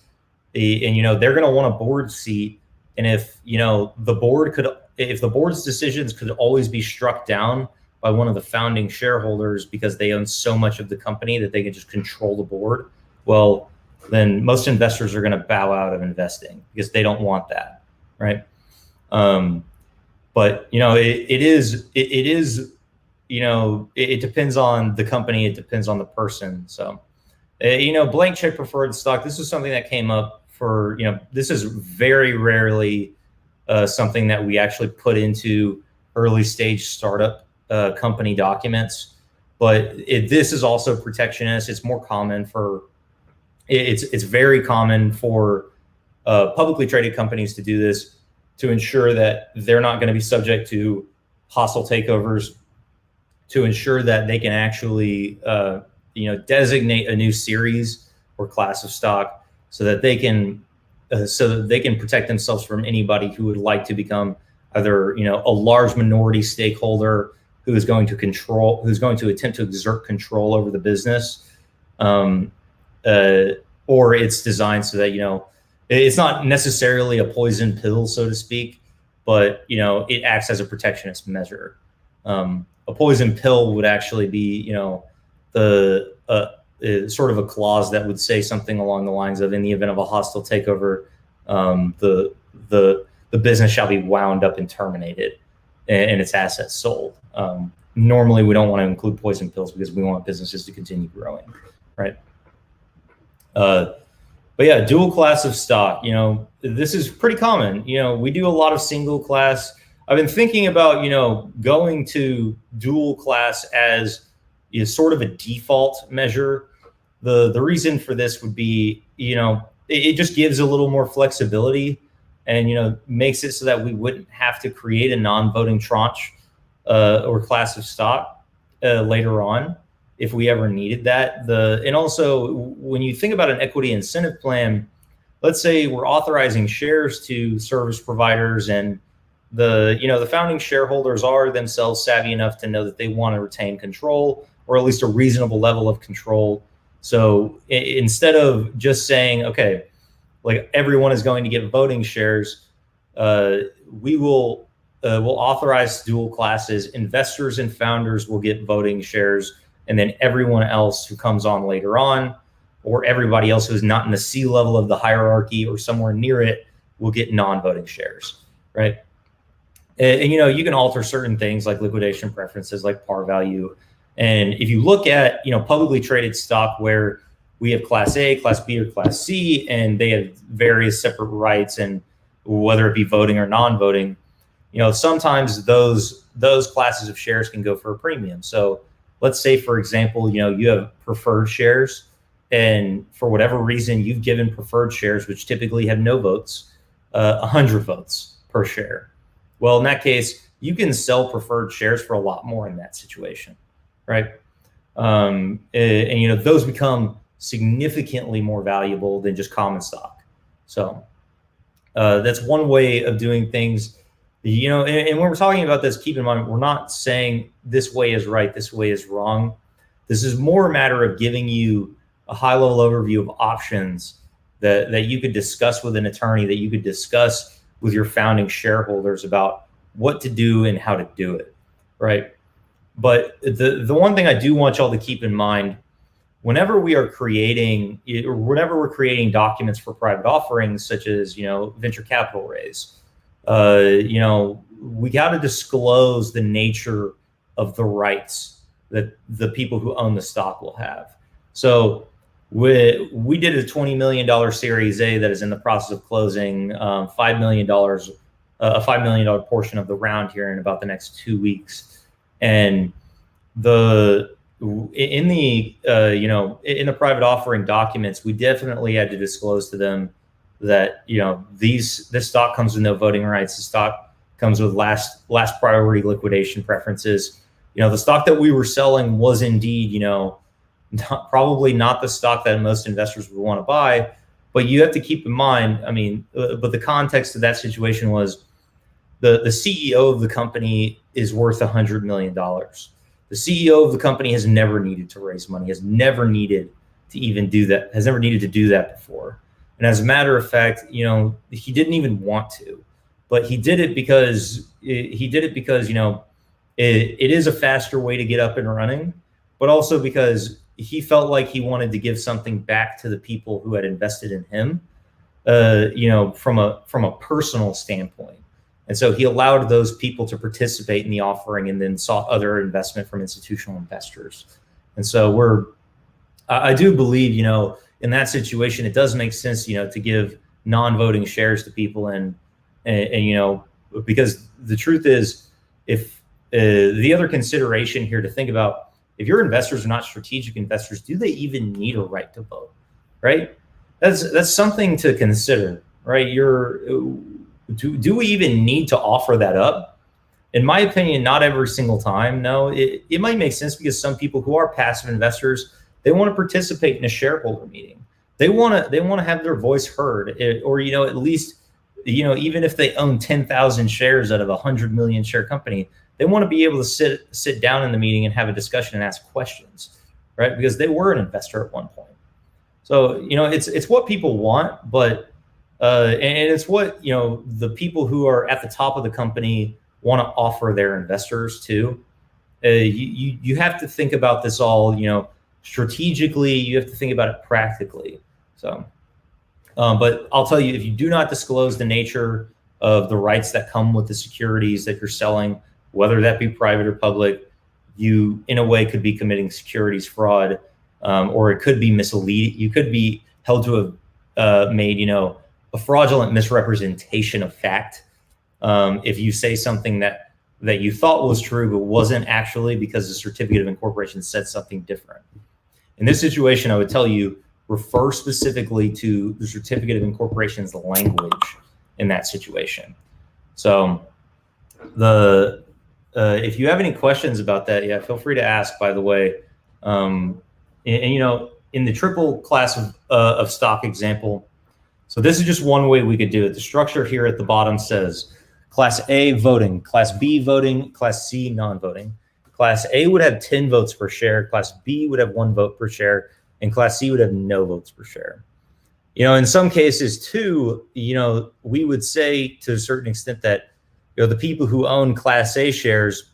Speaker 2: and they're going to want a board seat. And if if the board's decisions could always be struck down by one of the founding shareholders because they own so much of the company that they can just control the board, well, then most investors are going to bow out of investing because they don't want that, right? But it depends on the company, it depends on the person. So, blank check preferred stock. This is something that came up for this is very rarely something that we actually put into early stage startup company documents, but this is also protectionist. It's more common for it's very common for publicly traded companies to do this to ensure that they're not going to be subject to hostile takeovers, to ensure that they can actually designate a new series or class of stock so that they can protect themselves from anybody who would like to become either a large minority stakeholder who is going to attempt to exert control over the business, or it's designed so that it's not necessarily a poison pill, so to speak, but it acts as a protectionist measure. A poison pill would actually be the sort of a clause that would say something along the lines of, in the event of a hostile takeover, the business shall be wound up and terminated and its assets sold. Normally, we don't want to include poison pills because we want businesses to continue growing, right? But yeah, dual class of stock, this is pretty common. We do a lot of single class. I've been thinking about, going to dual class as sort of a default measure. The reason for this would be, it just gives a little more flexibility and, makes it so that we wouldn't have to create a non-voting tranche or class of stock later on if we ever needed that. And also, when you think about an equity incentive plan, let's say we're authorizing shares to service providers, and the founding shareholders are themselves savvy enough to know that they want to retain control, or at least a reasonable level of control. So instead of just saying, okay, like everyone is going to get voting shares, we'll authorize dual classes. Investors and founders will get voting shares, and then everyone else who comes on later on, or everybody else who's not in the C level of the hierarchy or somewhere near it will get non-voting shares, right? And you know, you can alter certain things like liquidation preferences, like par value. And if you look at, you know, publicly traded stock where we have Class A, Class B, or Class C, and they have various separate rights, and whether it be voting or non-voting, you know, sometimes those classes of shares can go for a premium. So let's say, for example, you know, you have preferred shares, and for whatever reason, you've given preferred shares, which typically have no votes, 100 votes per share. Well, in that case, you can sell preferred shares for a lot more in that situation, right? And you know, those become significantly more valuable than just common stock. So that's one way of doing things. You know, and when we're talking about this, keep in mind, we're not saying this way is right, this way is wrong. This is more a matter of giving you a high-level overview of options that you could discuss with an attorney, that you could discuss with your founding shareholders about what to do and how to do it, right? But the one thing I do want y'all to keep in mind, whenever we are creating, or whenever we're creating documents for private offerings, such as, you know, venture capital raise, you know, we got to disclose the nature of the rights that the people who own the stock will have. So we did a $20 million Series A that is in the process of closing, $5 million, a $5 million portion of the round here in about the next 2 weeks. And in the private offering documents, we definitely had to disclose to them that, you know, this stock comes with no voting rights. The stock comes with last priority liquidation preferences. You know, the stock that we were selling was indeed, you know, probably not the stock that most investors would want to buy. But you have to keep in mind, I mean, but the context of that situation was the CEO of the company is worth $100 million. The CEO of the company has never needed to raise money, has never needed to even do that, has never needed to do that before. And as a matter of fact, you know, he didn't even want to, but he did it because you know, it is a faster way to get up and running, but also because he felt like he wanted to give something back to the people who had invested in him, you know, from a personal standpoint. And so he allowed those people to participate in the offering and then sought other investment from institutional investors. And so I do believe, you know, in that situation, it does make sense, you know, to give non-voting shares to people. And you know, because the truth is, if the other consideration here to think about, if your investors are not strategic investors, do they even need a right to vote, right? That's something to consider, right? Do we even need to offer that up? In my opinion, not every single time. No, it might make sense because some people who are passive investors, they want to participate in a shareholder meeting. They want to have their voice heard, or, you know, at least, you know, even if they own 10,000 shares out of a 100 million share company, they want to be able to sit down in the meeting and have a discussion and ask questions, right? Because they were an investor at one point. So, you know, it's what people want, but and it's what, you know, the people who are at the top of the company want to offer their investors too. You have to think about this all, you know, strategically. You have to think about it practically. So, but I'll tell you, if you do not disclose the nature of the rights that come with the securities that you're selling, whether that be private or public, you in a way could be committing securities fraud, or it could be misleading. You could be held to have made, you know, a fraudulent misrepresentation of fact, if you say something that you thought was true but wasn't actually, because the certificate of incorporation said something different. In this situation, I would tell you, refer specifically to the certificate of incorporation's language in that situation. So if you have any questions about that, yeah, feel free to ask, by the way. And you know, in the triple class of stock example, so this is just one way we could do it. The structure here at the bottom says Class A voting, Class B voting, Class C non-voting. Class A would have 10 votes per share, Class B would have 1 vote per share, and Class C would have no votes per share. You know, in some cases too, you know, we would say to a certain extent that, you know, the people who own Class A shares,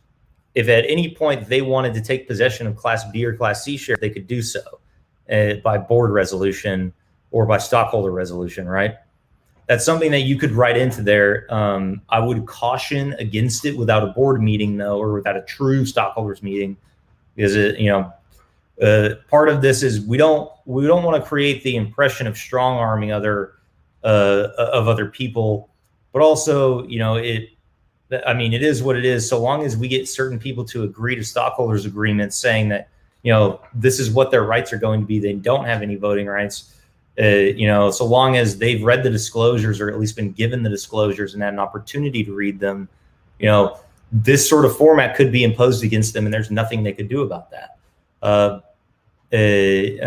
Speaker 2: if at any point they wanted to take possession of Class B or Class C shares, they could do so. by board resolution or by stockholder resolution, right? That's something that you could write into there. I would caution against it without a board meeting, though, or without a true stockholders meeting, because part of this is we don't want to create the impression of strong arming other people, but also it is what it is. So long as we get certain people to agree to stockholders agreements saying that this is what their rights are going to be, they don't have any voting rights. So long as they've read the disclosures or at least been given the disclosures and had an opportunity to read them, this sort of format could be imposed against them, and there's nothing they could do about that. But it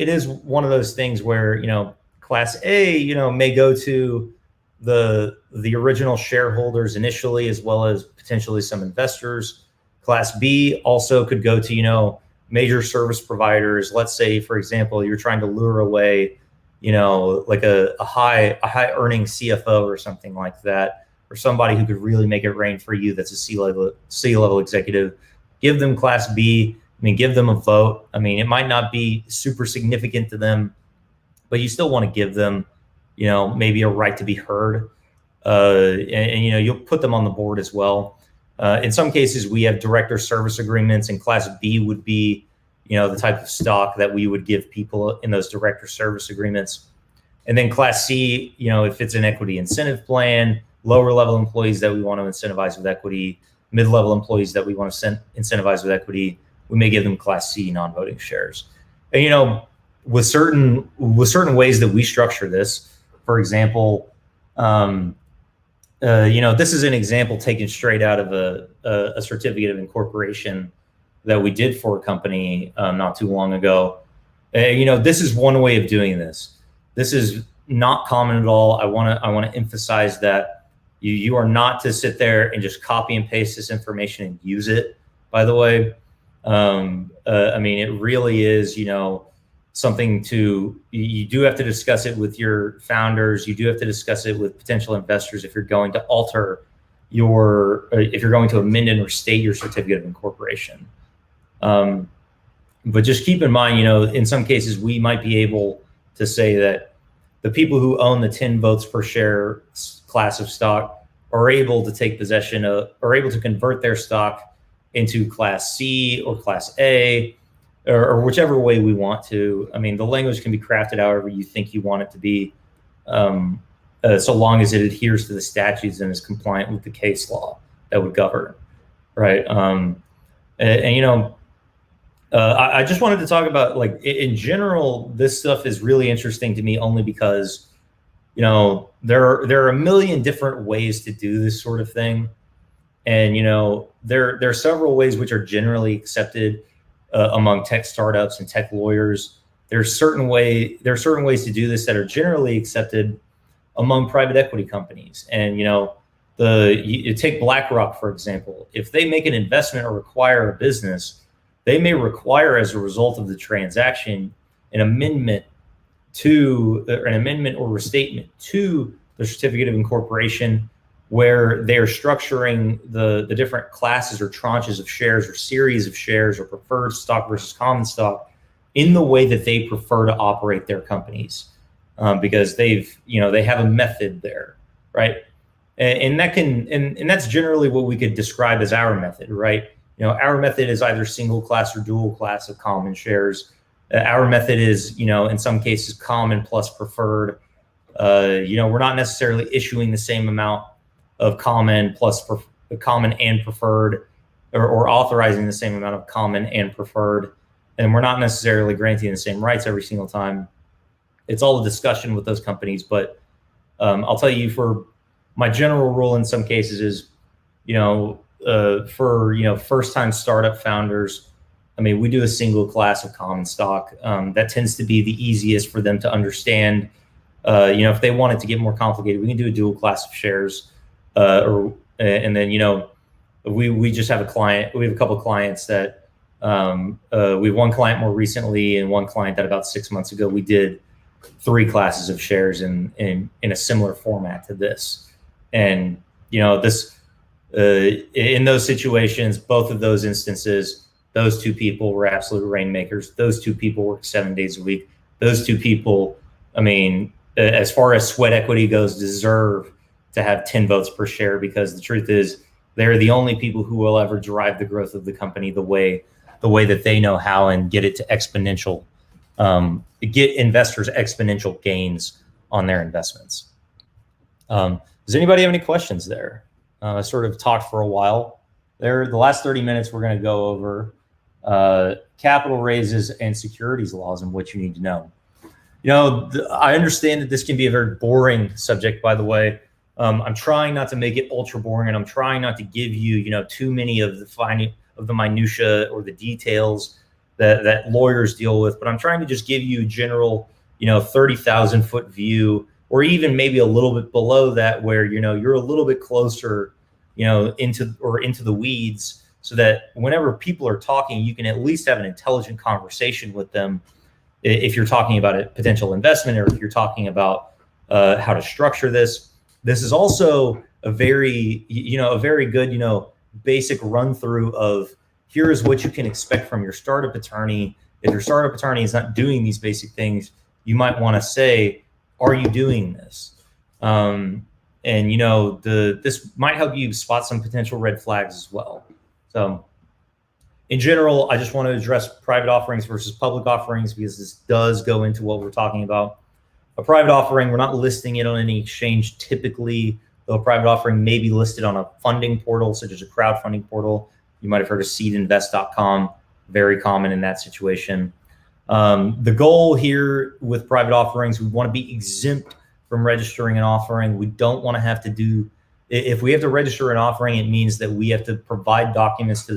Speaker 2: is one of those things where Class A may go to the original shareholders initially, as well as potentially some investors. Class B also could go to major service providers. Let's say, for example, you're trying to lure away, like a high earning CFO or something like that, or somebody who could really make it rain for you. That's a C-level executive. Give them Class B. Give them a vote. It might not be super significant to them, but you still want to give them, maybe a right to be heard. And you'll put them on the board as well. In some cases, we have director service agreements, and Class B would be, the type of stock that we would give people in those director service agreements. And then Class C, if it's an equity incentive plan, lower level employees that we want to incentivize with equity, mid-level employees that we want to incentivize with equity, we may give them Class C non-voting shares. And with certain ways that we structure this, for example, this is an example taken straight out of a certificate of incorporation that we did for a company not too long ago. This is one way of doing this. This is not common at all. I want to emphasize that you are not to sit there and just copy and paste this information and use it. By the way, it really is something you do have to discuss it with your founders. You do have to discuss it with potential investors if you're going to if you're going to amend and restate your certificate of incorporation. But just keep in mind, in some cases we might be able to say that the people who own the 10 votes per share class of stock are able to take possession of, are able to convert their stock into Class C or Class A, or whichever way we want to. The language can be crafted however you think you want it to be, so long as it adheres to the statutes and is compliant with the case law that would govern, right? I just wanted to talk about, like, in general, this stuff is really interesting to me only because, there are a million different ways to do this sort of thing. And, there are several ways which are generally accepted among tech startups and tech lawyers. There are certain ways to do this that are generally accepted among private equity companies. And, you take BlackRock, for example. If they make an investment or acquire a business, they may require, as a result of the transaction, an amendment or restatement to the certificate of incorporation, where they're structuring the different classes or tranches of shares or series of shares or preferred stock versus common stock in the way that they prefer to operate their companies, because they have a method there, right? And that's generally what we could describe as our method, right? Our method is either single class or dual class of common shares. Our method is, in some cases, common plus preferred. We're not necessarily issuing the same amount of common plus common and preferred, or authorizing the same amount of common and preferred. And we're not necessarily granting the same rights every single time. It's all a discussion with those companies. But I'll tell you, for my general rule in some cases is, for first-time startup founders, we do a single class of common stock. That tends to be the easiest for them to understand. If they want it to get more complicated, we can do a dual class of shares, and then we just have a client. We have a couple of clients that we have one client more recently, and one client that about 6 months ago we did 3 classes of shares in a similar format to this. And this in those situations, both of those instances, Those two people were absolute rainmakers. Those two people work 7 days a week. Those two people, I mean, as far as sweat equity goes, deserve to have 10 votes per share, because the truth is they're the only people who will ever drive the growth of the company the way that they know how, and get it to exponential, get investors exponential gains on their investments. Does anybody have any questions there? I sort of talked for a while there. The last 30 minutes, we're going to go over capital raises and securities laws and what you need to know. I understand that this can be a very boring subject, by the way. I'm trying not to make it ultra boring, and I'm trying not to give you, too many of the minutia or the details that lawyers deal with, but I'm trying to just give you a general, 30,000 foot view, or even maybe a little bit below that, where, you're a little bit closer, into the weeds, so that whenever people are talking, you can at least have an intelligent conversation with them. If you're talking about a potential investment, or if you're talking about how to structure this. This is also a very good, basic run through of, here's what you can expect from your startup attorney. If your startup attorney is not doing these basic things, you might want to say, are you doing this? This might help you spot some potential red flags as well. So in general, I just want to address private offerings versus public offerings, because this does go into what we're talking about. A private offering, we're not listing it on any exchange typically, though a private offering may be listed on a funding portal, such as a crowdfunding portal. You might have heard of seedinvest.com, very common in that situation. The goal here with private offerings, we want to be exempt from registering an offering. We don't want to have to do, if we have to register an offering, it means that we have to provide documents to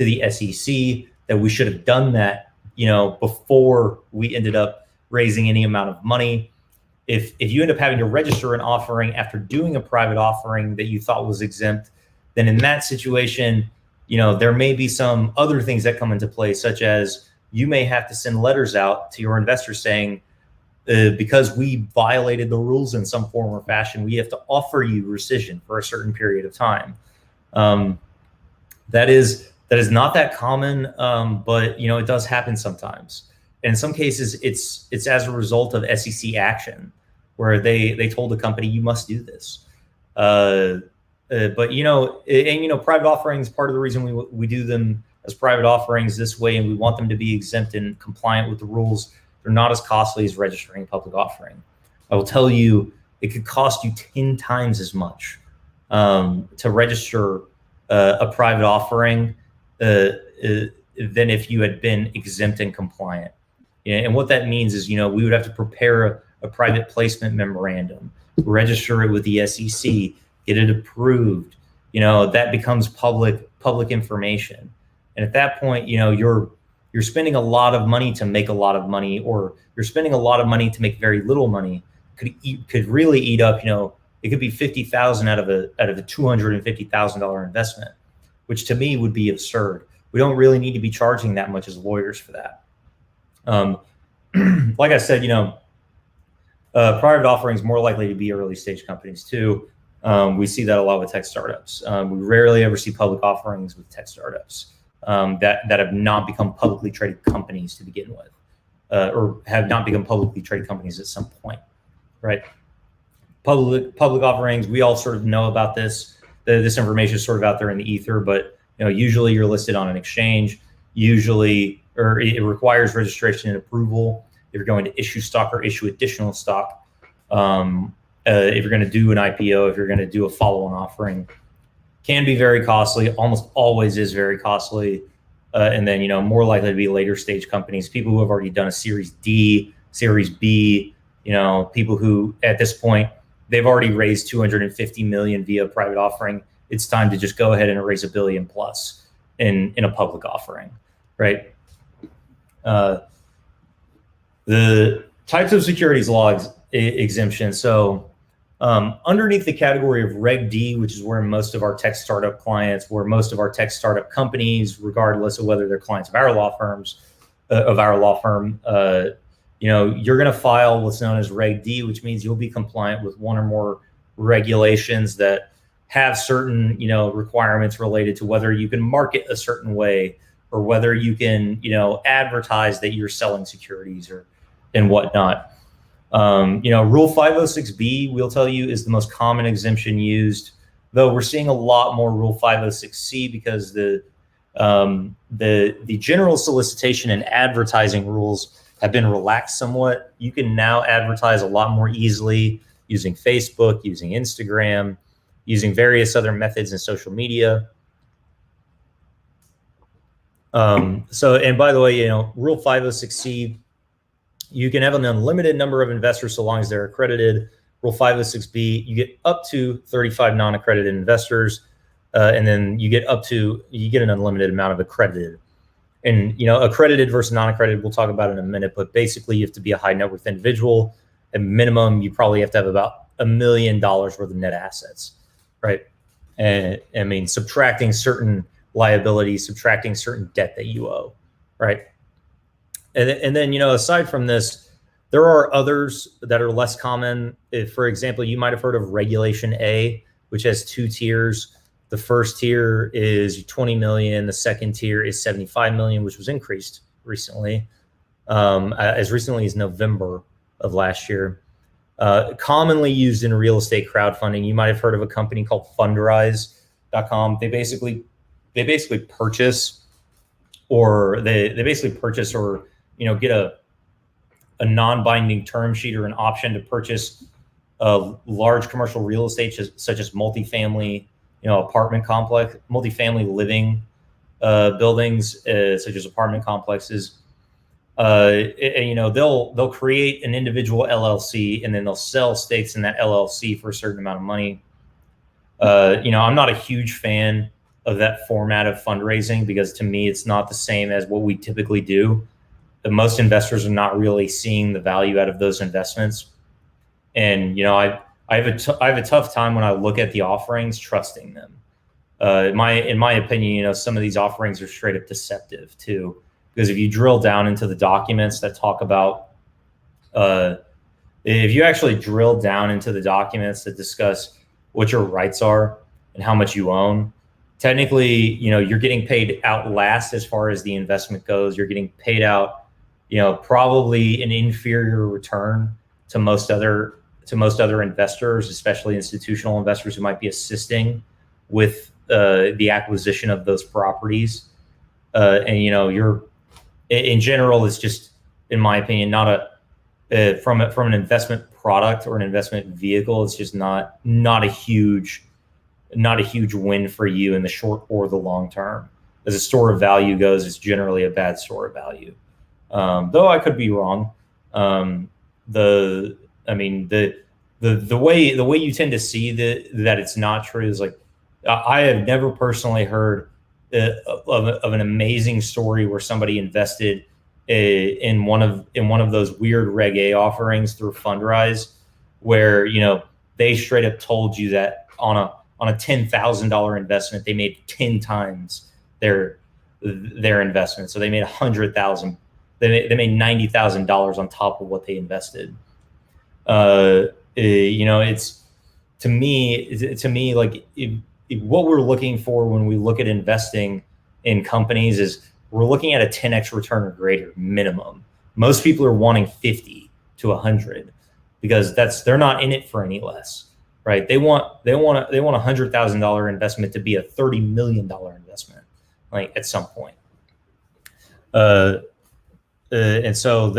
Speaker 2: the SEC, that we should have done that, before we ended up raising any amount of money. If you end up having to register an offering after doing a private offering that you thought was exempt, then in that situation, there may be some other things that come into play, such as you may have to send letters out to your investors saying, because we violated the rules in some form or fashion, we have to offer you rescission for a certain period of time. That is not that common, but it does happen sometimes. And in some cases, it's as a result of SEC action, where they told the company, you must do this. But private offerings, part of the reason we do them as private offerings this way, and we want them to be exempt and compliant with the rules, they're not as costly as registering a public offering. I will tell you, it could cost you 10 times as much to register a private offering than if you had been exempt and compliant. And what that means is, we would have to prepare a private placement memorandum, register it with the SEC, get it approved. That becomes public information. And at that point, you're spending a lot of money to make a lot of money, or you're spending a lot of money to make very little money. Could really eat up. It could be $50,000 out of a $250,000 investment, which to me would be absurd. We don't really need to be charging that much as lawyers for that. Like I said, private offerings more likely to be early stage companies too. We see that a lot with tech startups. We rarely ever see public offerings with tech startups that have not become publicly traded companies to begin with, or have not become publicly traded companies at some point, right? Public offerings, we all sort of know about this. This information is sort of out there in the ether, but usually you're listed on an exchange. Or it requires registration and approval if you're going to issue stock or issue additional stock. If you're going to do an IPO, if you're going to do a follow-on offering, can be very costly. Almost always is very costly. And then, more likely to be later stage companies, people who have already done a Series D, Series B, people who at this point, they've already raised 250 million via private offering. It's time to just go ahead and raise $1 billion plus in a public offering, right? The types of securities law exemption. So underneath the category of Reg D, which is where most of our tech startup clients, where most of our tech startup companies, regardless of whether they're clients of our law firm, you're going to file what's known as Reg D, which means you'll be compliant with one or more regulations that have certain, requirements related to whether you can market a certain way, or whether you can, advertise that you're selling securities or and whatnot. Rule 506B, we'll tell you, is the most common exemption used, though we're seeing a lot more Rule 506C because the general solicitation and advertising rules have been relaxed somewhat. You can now advertise a lot more easily using Facebook, using Instagram, using various other methods in social media. And by the way, Rule 506C, you can have an unlimited number of investors so long as they're accredited. Rule 506B, you get up to 35 non-accredited investors, and then you get an unlimited amount of accredited. And accredited versus non-accredited, we'll talk about in a minute. But basically, you have to be a high net worth individual. At minimum, you probably have to have about $1 million worth of net assets, right? And I mean, subtracting certain liabilities, subtracting certain debt that you owe, right? And then, aside from this, there are others that are less common. If, for example, you might have heard of Regulation A, which has 2 tiers. The first tier is 20 million. The second tier is 75 million, which was increased recently, as recently as November of last year. Commonly used in real estate crowdfunding. You might have heard of a company called Fundrise.com. They basically purchase or get a non-binding term sheet or an option to purchase a large commercial real estate such as multifamily, apartment complex, multifamily living buildings such as apartment complexes. They'll create an individual LLC and then they'll sell stakes in that LLC for a certain amount of money. I'm not a huge fan of that format of fundraising because to me it's not the same as what we typically do. Most investors are not really seeing the value out of those investments, and I have a tough time when I look at the offerings trusting them. In my opinion, some of these offerings are straight up deceptive too, because if you drill down into the documents that talk about, if you actually drill down into the documents that discuss what your rights are and how much you own, technically, you're getting paid out last as far as the investment goes. You're getting paid out, probably an inferior return to most other investors, especially institutional investors who might be assisting with the acquisition of those properties. You're in general, it's just, in my opinion, not from an investment product or an investment vehicle. It's just not a huge win for you in the short or the long term. As a store of value goes, it's generally a bad store of value. Though I could be wrong. The way you tend to see that it's not true is like, I have never personally heard of an amazing story where somebody invested in one of those weird Reg A offerings through Fundrise, where they straight up told you that on a $10,000 investment they made 10 times their investment. So they made $100,000. They made $90,000 on top of what they invested. It's to me like what we're looking for when we look at investing in companies is we're looking at a 10x return or greater minimum. Most people are wanting 50 to 100 because they're not in it for any less, right? They want $100,000 investment to be a $30 million investment, like at some point. And so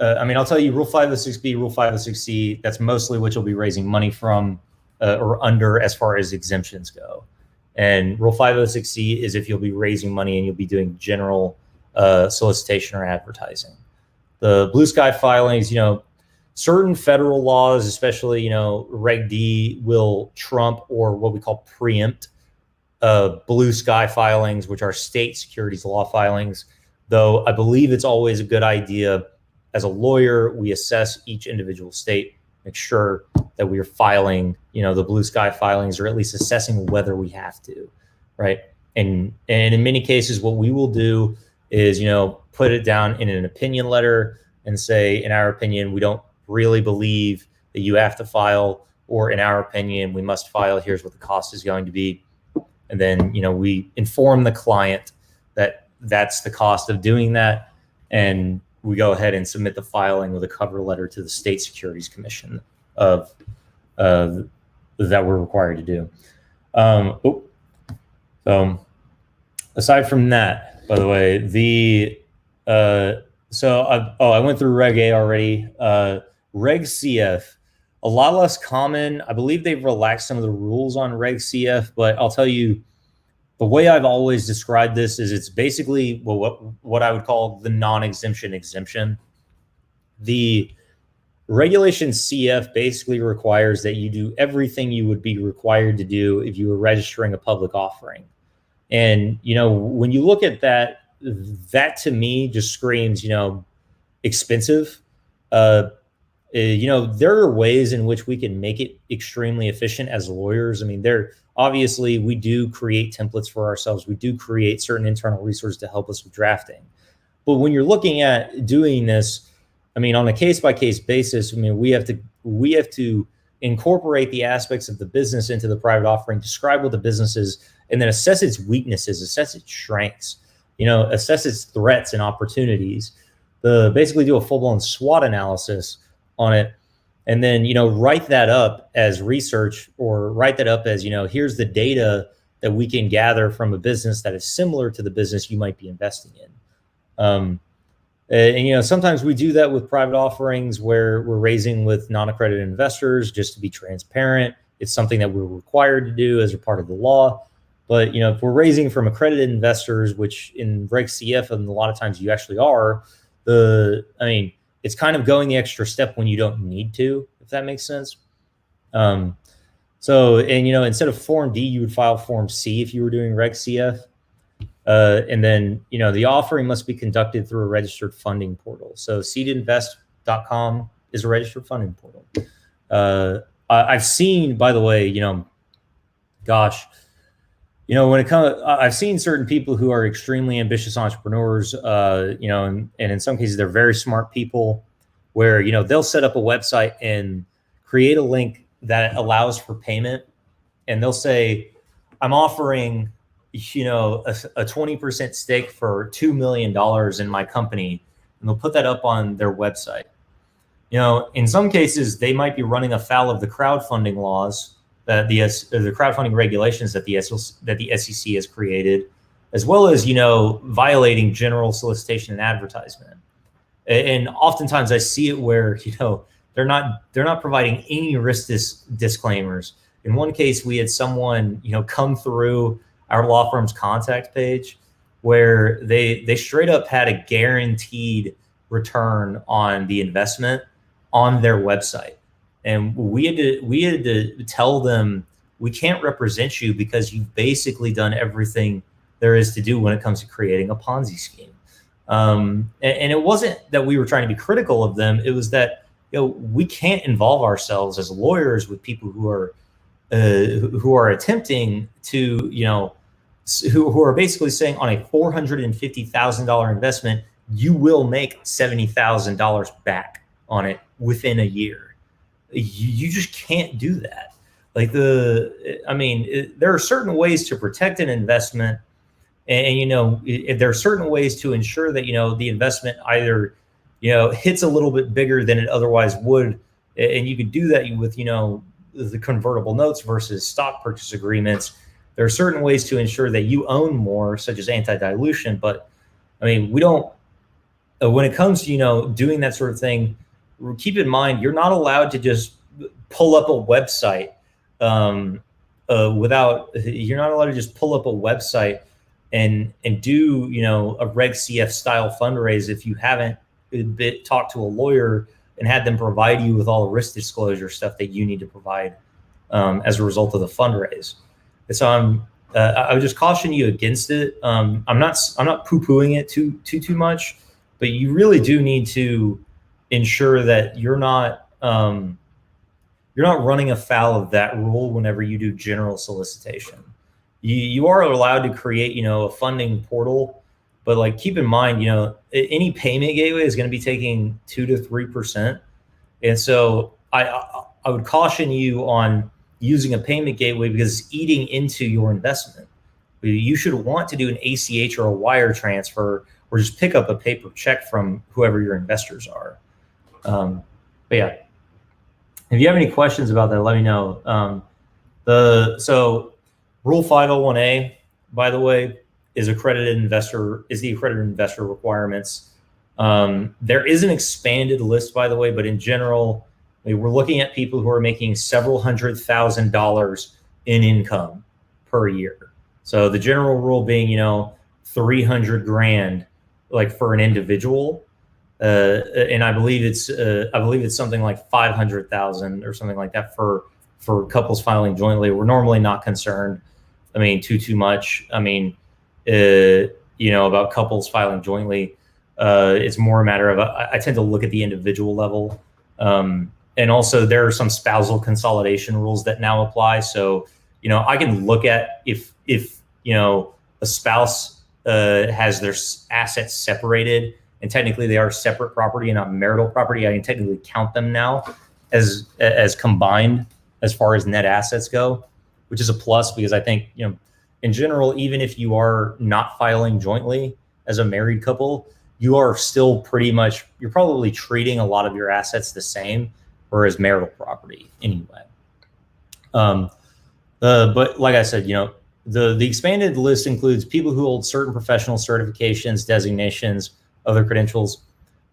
Speaker 2: I'll tell you, Rule 506B, Rule 506C, that's mostly what you'll be raising money from or under as far as exemptions go. And Rule 506C is if you'll be raising money and you'll be doing general solicitation or advertising. The blue sky filings, certain federal laws, especially, Reg D, will trump or what we call preempt blue sky filings, which are state securities law filings. Though I believe it's always a good idea, as a lawyer, we assess each individual state, make sure that we are filing, the blue sky filings, or at least assessing whether we have to, right? And in many cases, what we will do is, put it down in an opinion letter and say, in our opinion, we don't really believe that you have to file, or in our opinion, we must file. Here's what the cost is going to be. And then, we inform the client that's the cost of doing that. And we go ahead and submit the filing with a cover letter to the State Securities Commission of that we're required to do. So aside from that, by the way, I went through Reg A already. Reg CF, a lot less common. I believe they've relaxed some of the rules on Reg CF, but I'll tell you, the way I've always described this is it's basically what I would call the non-exemption exemption. The Regulation CF basically requires that you do everything you would be required to do if you were registering a public offering. And, when you look at that, that to me just screams, expensive. There are ways in which we can make it extremely efficient as lawyers. I mean, obviously we do create templates for ourselves. We do create certain internal resources to help us with drafting. But when you're looking at doing this, I mean, on a case-by-case basis, I mean, we have to incorporate the aspects of the business into the private offering, describe what the business is, and then assess its weaknesses, assess its strengths, assess its threats and opportunities. Basically do a full-blown SWOT analysis on it, and then write that up as research, or write that up as here's the data that we can gather from a business that is similar to the business you might be investing in. And sometimes we do that with private offerings where we're raising with non-accredited investors just to be transparent. It's something that we're required to do as a part of the law. But if we're raising from accredited investors, which in Reg CF and a lot of times you actually are, it's kind of going the extra step when you don't need to, if that makes sense. Instead of Form D, you would file Form C if you were doing Reg CF. And then, the offering must be conducted through a registered funding portal. So seedinvest.com is a registered funding portal. I've seen, by the way, when it comes, I've seen certain people who are extremely ambitious entrepreneurs, and in some cases they're very smart people, where, they'll set up a website and create a link that allows for payment. And they'll say, I'm offering, a 20% stake for $2 million in my company. And they'll put that up on their website. In some cases, they might be running afoul of the crowdfunding laws, that the crowdfunding regulations that the SEC has created, as well as violating general solicitation and advertisement. And oftentimes I see it where they're not providing any risk disclaimers. In one case, we had someone come through our law firm's contact page where they straight up had a guaranteed return on the investment on their website. And we had to tell them, we can't represent you because you've basically done everything there is to do when it comes to creating a Ponzi scheme. And it wasn't that we were trying to be critical of them. It was that, we can't involve ourselves as lawyers with people who are attempting to, who are basically saying on a $450,000 investment, you will make $70,000 back on it within a year. You just can't do that. There are certain ways to protect an investment, and there are certain ways to ensure that the investment either hits a little bit bigger than it otherwise would, and you could do that with the convertible notes versus stock purchase agreements. There are certain ways to ensure that you own more, such as anti-dilution. But we don't. When it comes to doing that sort of thing, keep in mind, you're not allowed to just pull up a website you're not allowed to just pull up a website and do, a Reg CF style fundraise if you haven't talked to a lawyer and had them provide you with all the risk disclosure stuff that you need to provide as a result of the fundraise. And so I would just caution you against it. I'm not poo-pooing it too much, but you really do need to ensure that you're not running afoul of that rule whenever you do general solicitation. You are allowed to create, a funding portal, but keep in mind, any payment gateway is going to be taking 2 to 3%. And so I would caution you on using a payment gateway because it's eating into your investment. you should want to do an ACH or a wire transfer, or just pick up a paper check from whoever your investors are. But yeah, if you have any questions about that, let me know. So Rule 501A, by the way, is the accredited investor requirements. There is an expanded list, by the way, but in general, we're looking at people who are making several $100,000 in income per year. So the general rule being, 300 grand, like for an individual, and I believe it's something like 500,000 or something like that for couples filing jointly. We're normally not concerned, too much. About couples filing jointly. It's more a matter of I tend to look at the individual level, and also there are some spousal consolidation rules that now apply. So I can look at if a spouse has their assets separated, and technically they are separate property and not marital property. I can technically count them now as combined as far as net assets go, which is a plus, because I think in general, even if you are not filing jointly as a married couple, you are still you're probably treating a lot of your assets the same, or as marital property anyway. But like I said, the expanded list includes people who hold certain professional certifications, designations, other credentials.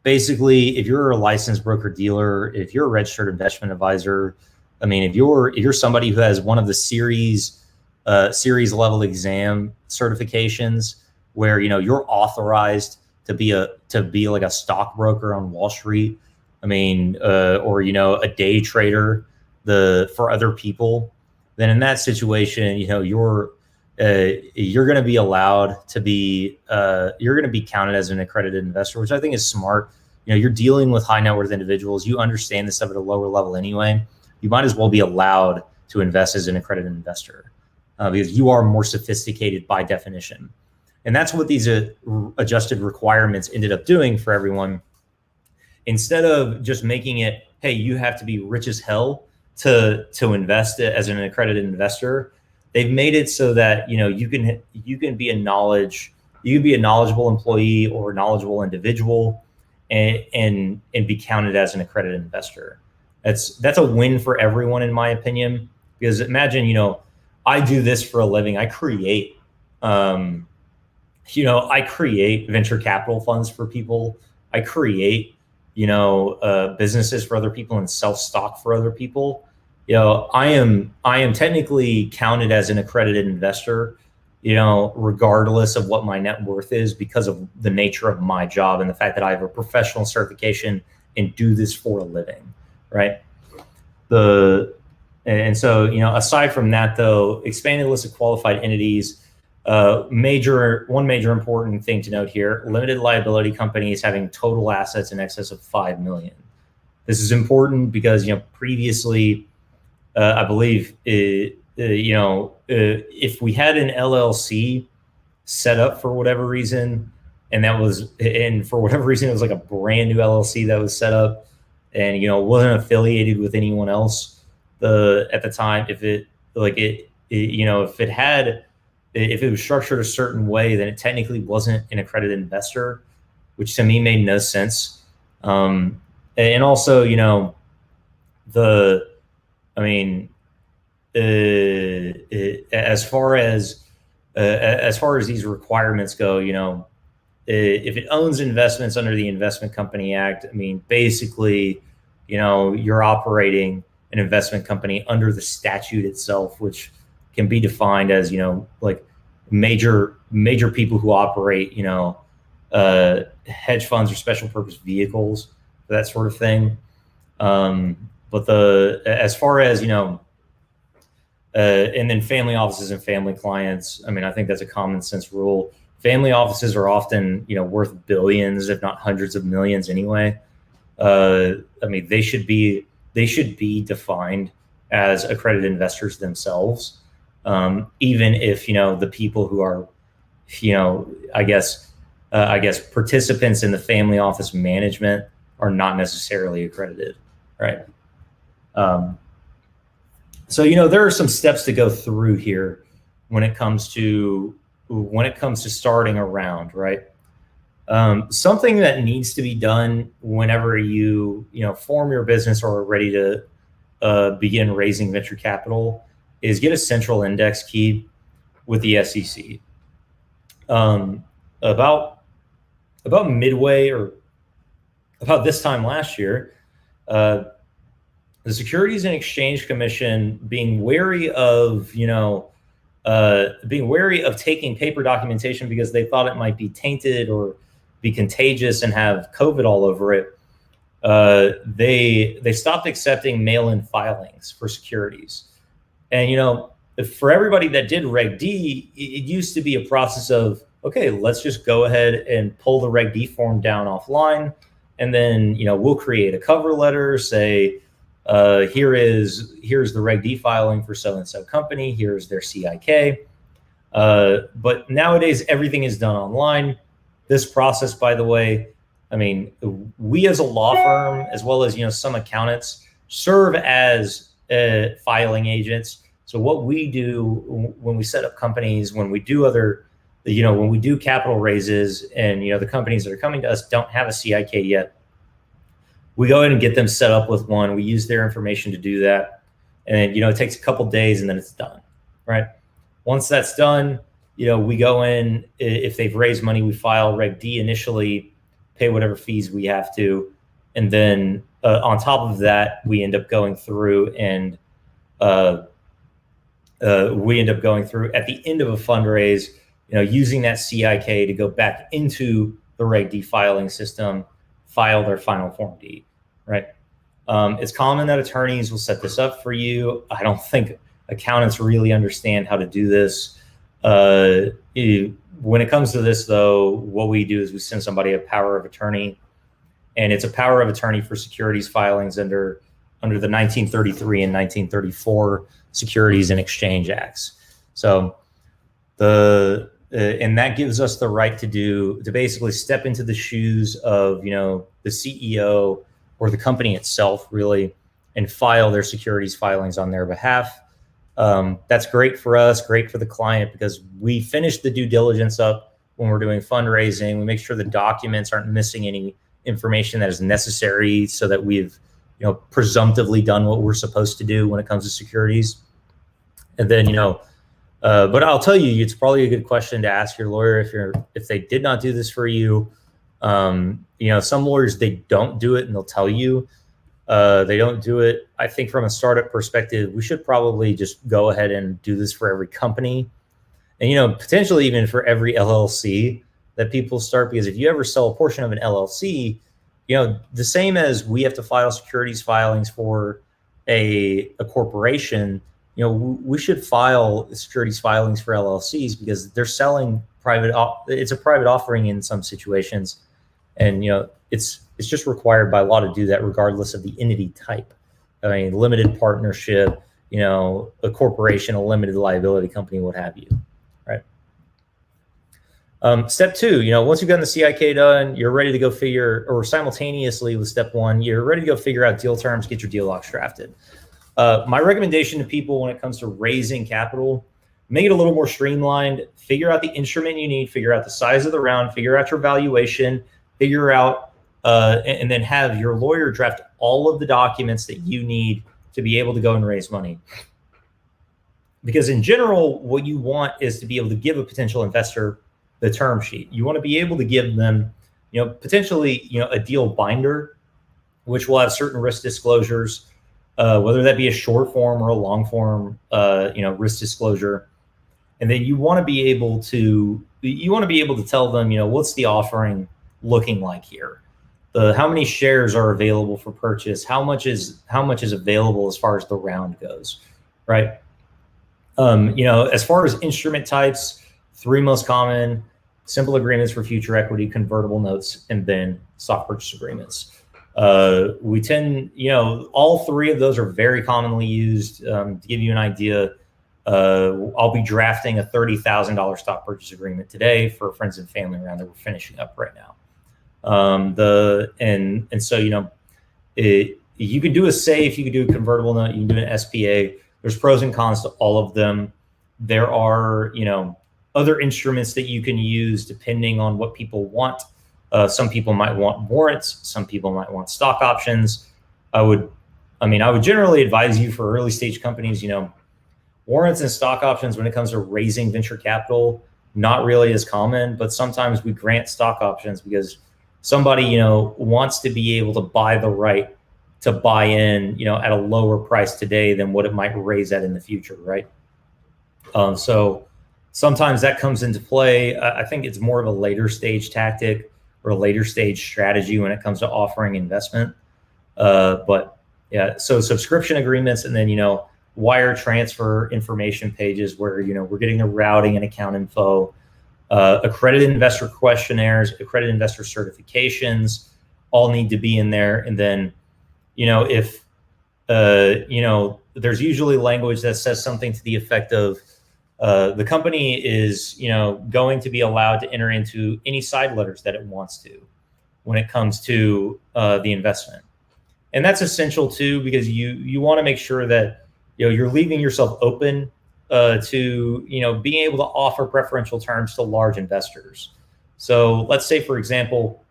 Speaker 2: Basically, if you're a licensed broker dealer, if you're a registered investment advisor, if you're somebody who has one of the series level exam certifications where you're authorized to be like a stockbroker on Wall Street, or a day trader for other people, then in that situation, you're going to be allowed to be you're going to be counted as an accredited investor, which I think is smart. You're dealing with high net worth individuals. You understand this stuff at a lower level anyway. You might as well be allowed to invest as an accredited investor, because you are more sophisticated by definition. And that's what these adjusted requirements ended up doing for everyone. Instead of just making it, hey, you have to be rich as hell to invest as an accredited investor, they've made it so that you can be a knowledgeable employee or a knowledgeable individual and be counted as an accredited investor. That's a win for everyone, in my opinion, because imagine, I do this for a living. I create venture capital funds for people. I create businesses for other people and sell stock for other people. I am technically counted as an accredited investor, regardless of what my net worth is, because of the nature of my job and the fact that I have a professional certification and do this for a living, right? And so, aside from that, though, expanded list of qualified entities. One major important thing to note here: limited liability companies having total assets in excess of $5 million. This is important because previously, I believe if we had an LLC set up for whatever reason, and for whatever reason it was like a brand new LLC that was set up, and wasn't affiliated with anyone else at the time, if it was structured a certain way, then it technically wasn't an accredited investor, which to me made no sense. And also, as far as these requirements go, if it owns investments under the Investment Company Act, basically, you're operating an investment company under the statute itself, which can be defined as, like major people who operate, hedge funds or special purpose vehicles, that sort of thing. But as far as, and then family offices and family clients, I think that's a common sense rule. Family offices are often, worth billions, if not hundreds of millions anyway. They should be defined as accredited investors themselves. Even if, the people who are, I guess participants in the family office management are not necessarily accredited, right? So, there are some steps to go through here when it comes to starting a round, right? Something that needs to be done whenever you form your business or are ready to begin raising venture capital is get a central index key with the SEC. About midway or about this time last year, the Securities and Exchange Commission, being wary of taking paper documentation because they thought it might be tainted or be contagious and have COVID all over it, they stopped accepting mail-in filings for securities. And for everybody that did Reg D, it used to be a process of, okay, let's just go ahead and pull the Reg D form down offline, and then we'll create a cover letter, say, here's the Reg D filing for so-and-so company, here's their CIK. But nowadays, everything is done online. This process, by the way, I mean, we as a law firm, as well as some accountants, serve as filing agents. So what we do when we set up companies, when we do when we do capital raises, and the companies that are coming to us don't have a CIK yet, we go ahead and get them set up with one. We use their information to do that, and it takes a couple days, and then it's done, right? Once that's done, we go in. If they've raised money, we file Reg D initially, pay whatever fees we have to, and then on top of that, we end up going through and at the end of a fundraise, using that CIK to go back into the Reg D filing system, file their final Form D, right? It's common that attorneys will set this up for you. I don't think accountants really understand how to do this. When it comes to this, though, what we do is we send somebody a power of attorney, and it's a power of attorney for securities filings under the 1933 and 1934 Securities and Exchange Acts. So and that gives us the right to basically step into the shoes of the CEO or the company itself, really, and file their securities filings on their behalf. That's great for us, great for the client, because we finish the due diligence up when we're doing fundraising. We make sure the documents aren't missing any information that is necessary, so that we've presumptively done what we're supposed to do when it comes to securities. And then but I'll tell you, it's probably a good question to ask your lawyer if they did not do this for you. Some lawyers, they don't do it, and they'll tell you they don't do it. I think from a startup perspective, we should probably just go ahead and do this for every company, and potentially even for every LLC that people start, because if you ever sell a portion of an LLC, the same as we have to file securities filings for a corporation, we should file securities filings for LLCs, because they're selling it's a private offering in some situations. And, it's just required by law to do that regardless of the entity type. I mean, limited partnership, a corporation, a limited liability company, what have you, right? Step two, once you've gotten the CIK done, you're ready to go simultaneously with step one, you're ready to go figure out deal terms, get your deal docs drafted. My recommendation to people when it comes to raising capital, make it a little more streamlined, figure out the instrument you need, figure out the size of the round, figure out your valuation, figure out, and then have your lawyer draft all of the documents that you need to be able to go and raise money. Because in general, what you want is to be able to give a potential investor the term sheet. You want to be able to give them, potentially, a deal binder, which will have certain risk disclosures, whether that be a short form or a long form, risk disclosure. And then you want to be able to tell them, what's the offering looking like here? How many shares are available for purchase? How much is available as far as the round goes, right? As far as instrument types, three most common: simple agreements for future equity, convertible notes, and then stock purchase agreements. We tend, all three of those are very commonly used. To give you an idea, I'll be drafting a $30,000 stock purchase agreement today for a friends and family round that we're finishing up right now. So you could do a SAFE, you could do a convertible note, you can do an SPA. There's pros and cons to all of them. There are, other instruments that you can use depending on what people want. Some people might want warrants. Some people might want stock options. I would generally advise you for early stage companies, warrants and stock options when it comes to raising venture capital, not really as common, but sometimes we grant stock options because somebody, wants to be able to buy the right to buy in, at a lower price today than what it might raise at in the future, right? So sometimes that comes into play. I think it's more of a later stage tactic or a later stage strategy when it comes to offering investment. But yeah, so subscription agreements, and then, wire transfer information pages where, we're getting the routing and account info, accredited investor questionnaires, accredited investor certifications all need to be in there. And then, if, there's usually language that says something to the effect of, the company is, going to be allowed to enter into any side letters that it wants to when it comes to the investment. And that's essential too, because you want to make sure that, you're leaving yourself open to, being able to offer preferential terms to large investors. So let's say, for example,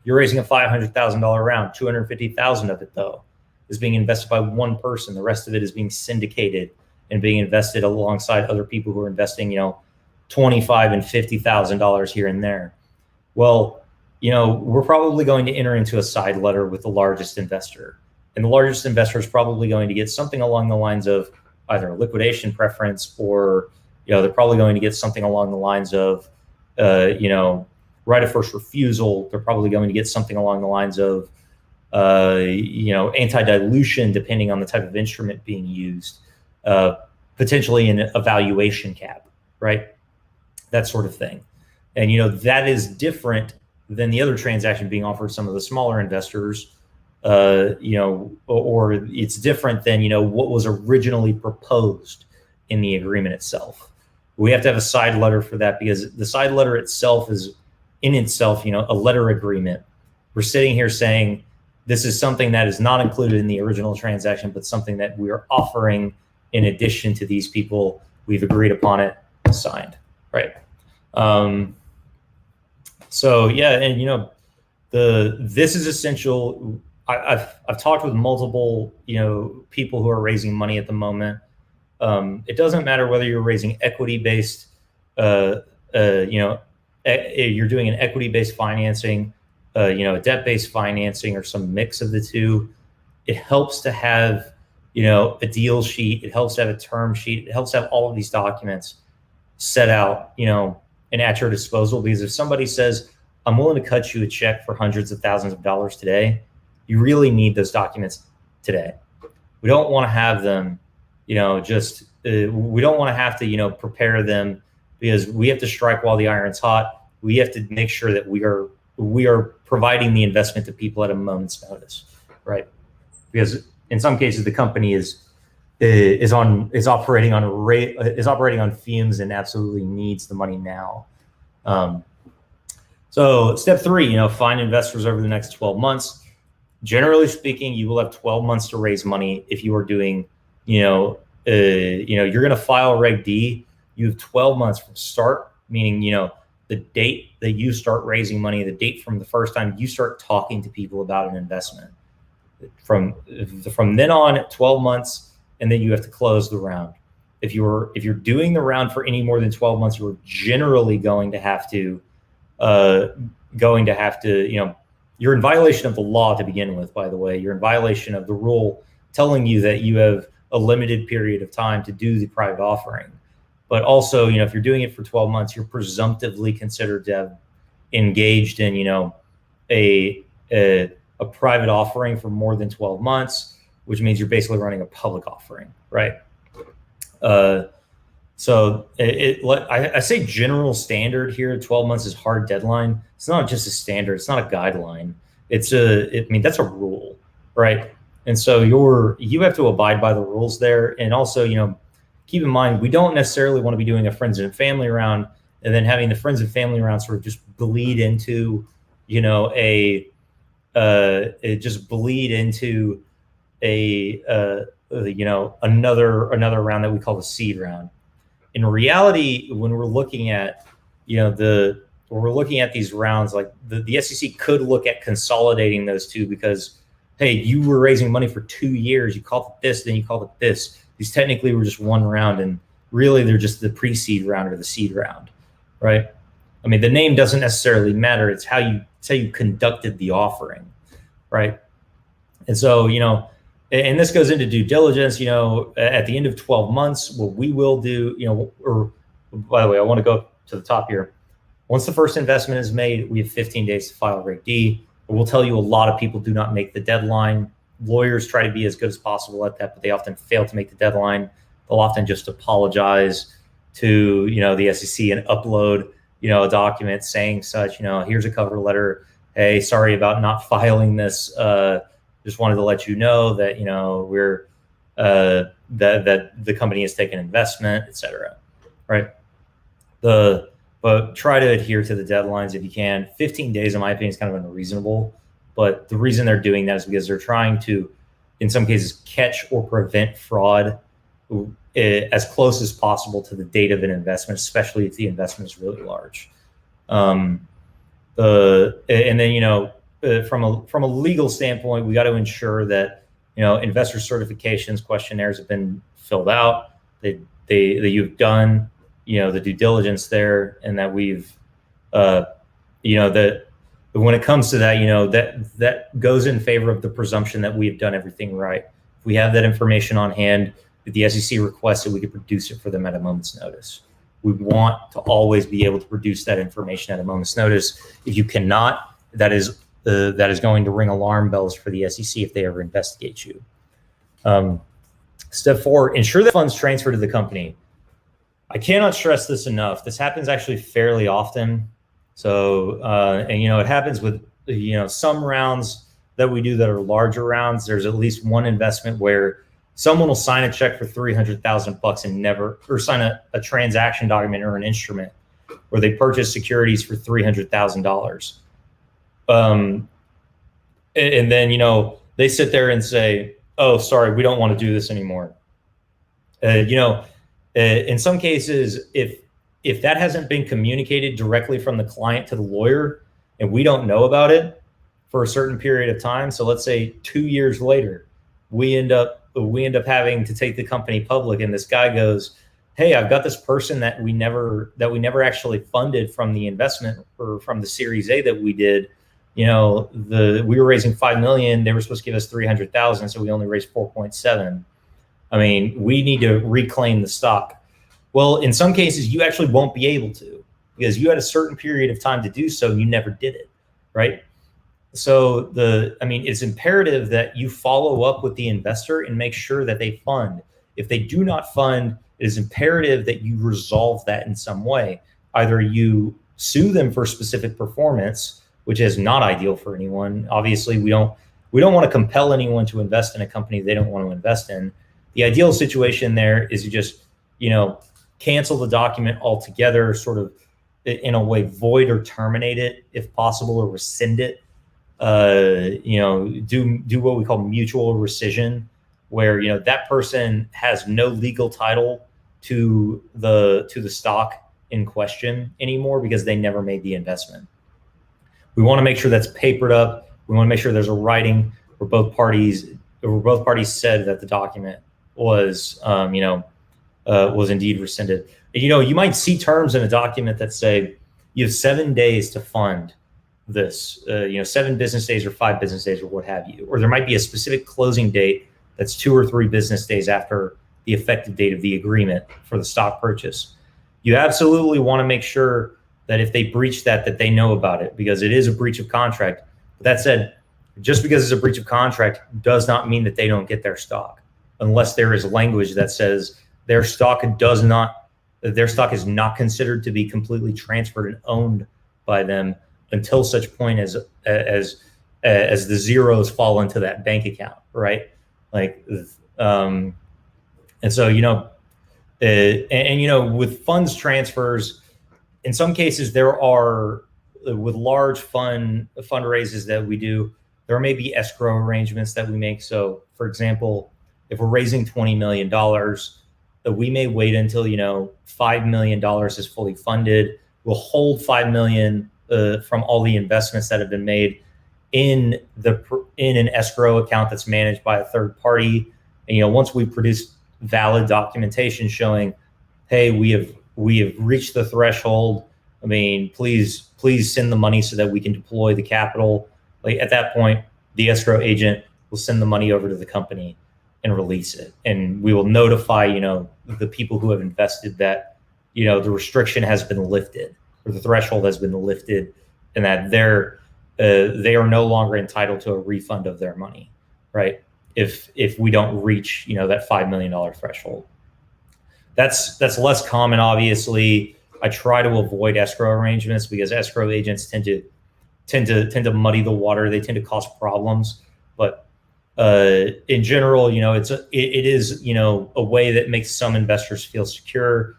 Speaker 2: you're raising a $500,000 round, 250,000 of it though is being invested by one person. The rest of it is being syndicated and being invested alongside other people who are investing, $25,000 and $50,000 here and there. Well, we're probably going to enter into a side letter with the largest investor. And the largest investor is probably going to get something along the lines of either a liquidation preference or, they're probably going to get something along the lines of, right of first refusal. They're probably going to get something along the lines of, anti-dilution, depending on the type of instrument being used, potentially an evaluation cap, right? That sort of thing. And, that is different than the other transaction being offered some of the smaller investors, or it's different than, what was originally proposed in the agreement itself. We have to have a side letter for that because the side letter itself is in itself, a letter agreement. We're sitting here saying this is something that is not included in the original transaction, but something that we are offering in addition to these people. We've agreed upon it, signed, right? So yeah, and this is essential. I've talked with multiple people who are raising money at the moment. It doesn't matter whether you're raising equity based, you're doing an equity based financing, a debt based financing, or some mix of the two. It helps to have a deal sheet. It helps to have a term sheet. It helps to have all of these documents set out, and at your disposal. Because if somebody says, I'm willing to cut you a check for hundreds of thousands of dollars today, you really need those documents today. We don't want to have them, we don't want to have to, prepare them because we have to strike while the iron's hot. We have to make sure that we are providing the investment to people at a moment's notice, right? Because in some cases the company is operating on fumes and absolutely needs the money now. So step 3, find investors over the next 12 months. Generally speaking, you will have 12 months to raise money if you are doing, you're going to file Reg D. You have 12 months from start, meaning, the date that you start raising money, the date from the first time you start talking to people about an investment. From then on, 12 months, and then you have to close the round. If you're doing the round for any more than 12 months, you're generally going to have to, you're in violation of the law to begin with, by the way. You're in violation of the rule telling you that you have a limited period of time to do the private offering. But also, if you're doing it for 12 months, you're presumptively considered to have engaged in, a private offering for more than 12 months, which means you're basically running a public offering, right? So I say general standard here. 12 months is hard deadline. It's not just a standard. It's not a guideline. That's a rule, right? And so you have to abide by the rules there. And also, keep in mind, we don't necessarily want to be doing a friends and family round and then having the friends and family round sort of just bleed into, another round that we call the seed round. in reality, when we're looking at, when we're looking at these rounds, like the SEC could look at consolidating those two because, hey, you were raising money for 2 years. You called it this, then you called it this. These technically were just one round, and really they're just the pre-seed round or the seed round, right? I mean, the name doesn't necessarily matter. It's how you conducted the offering, right? And so, and this goes into due diligence, at the end of 12 months, what we will do, or by the way, I want to go to the top here. Once the first investment is made, we have 15 days to file Reg D. We'll tell you a lot of people do not make the deadline. Lawyers try to be as good as possible at that, but they often fail to make the deadline. They'll often just apologize to, the SEC and upload, a document saying such, here's a cover letter. Hey, sorry about not filing this. Just wanted to let you know that, we're, that the company has taken investment, et cetera, right? But try to adhere to the deadlines if you can. 15 days, in my opinion, is kind of unreasonable. But the reason they're doing that is because they're trying to, in some cases, catch or prevent fraud as close as possible to the date of an investment, especially if the investment is really large. And then, from a legal standpoint, we got to ensure that, investor certifications questionnaires have been filled out, that you've done, the due diligence there, and that we've, that when it comes to that, that goes in favor of the presumption that we've done everything right. If we have that information on hand, if the SEC requests it, we can produce it for them at a moment's notice. We want to always be able to produce that information at a moment's notice. If you cannot, that is going to ring alarm bells for the SEC if they ever investigate you. Step 4, ensure that funds transfer to the company. I cannot stress this enough. This happens actually fairly often. So, and it happens with, some rounds that we do that are larger rounds. There's at least one investment where someone will sign a check for $300,000 and never, or sign a transaction document or an instrument where they purchase securities for $300,000. And then, they sit there and say, oh, sorry, we don't want to do this anymore. In some cases, if that hasn't been communicated directly from the client to the lawyer and we don't know about it for a certain period of time, so let's say 2 years later, we end up having to take the company public, and this guy goes, hey, I've got this person that we never actually funded from the investment or from the Series A that we did. We were raising $5 million. They were supposed to give us $300,000, so we only raised 4.7. I mean, we need to reclaim the stock. Well, in some cases, you actually won't be able to because you had a certain period of time to do so and you never did it, right? So it's imperative that you follow up with the investor and make sure that they fund. If they do not fund, it is imperative that you resolve that in some way. Either you sue them for specific performance, which is not ideal for anyone. Obviously, we don't want to compel anyone to invest in a company they don't want to invest in. The ideal situation there is you just, cancel the document altogether, sort of in a way void or terminate it if possible, or rescind it. Do what we call mutual rescission, where that person has no legal title to the stock in question anymore because they never made the investment. We want to make sure that's papered up. We want to make sure there's a writing where both parties said that the document was was indeed rescinded. You might see terms in a document that say you have 7 days to fund this, 7 business days or 5 business days or what have you. Or there might be a specific closing date that's 2 or 3 business days after the effective date of the agreement for the stock purchase. You absolutely want to make sure that if they breach that they know about it, because it is a breach of contract. But that said, just because it's a breach of contract does not mean that they don't get their stock, unless there is language that says their stock is not considered to be completely transferred and owned by them until such point as the zeros fall into that bank account, right? And so with funds transfers, in some cases there are, with large fundraisers that we do, there may be escrow arrangements that we make. So, for example, if we're raising $20 million, we may wait until, $5 million is fully funded. We'll hold $5 million from all the investments that have been made in an escrow account that's managed by a third party. And, once we produce valid documentation showing, hey, we have reached the threshold. I mean, please send the money so that we can deploy the capital. Like, at that point, the escrow agent will send the money over to the company and release it. And we will notify, the people who have invested that, the restriction has been lifted, or the threshold has been lifted, and that they are no longer entitled to a refund of their money, right? If we don't reach, that $5 million threshold. That's less common, obviously. I try to avoid escrow arrangements because escrow agents tend to muddy the water. They tend to cause problems. But in general, it is a way that makes some investors feel secure.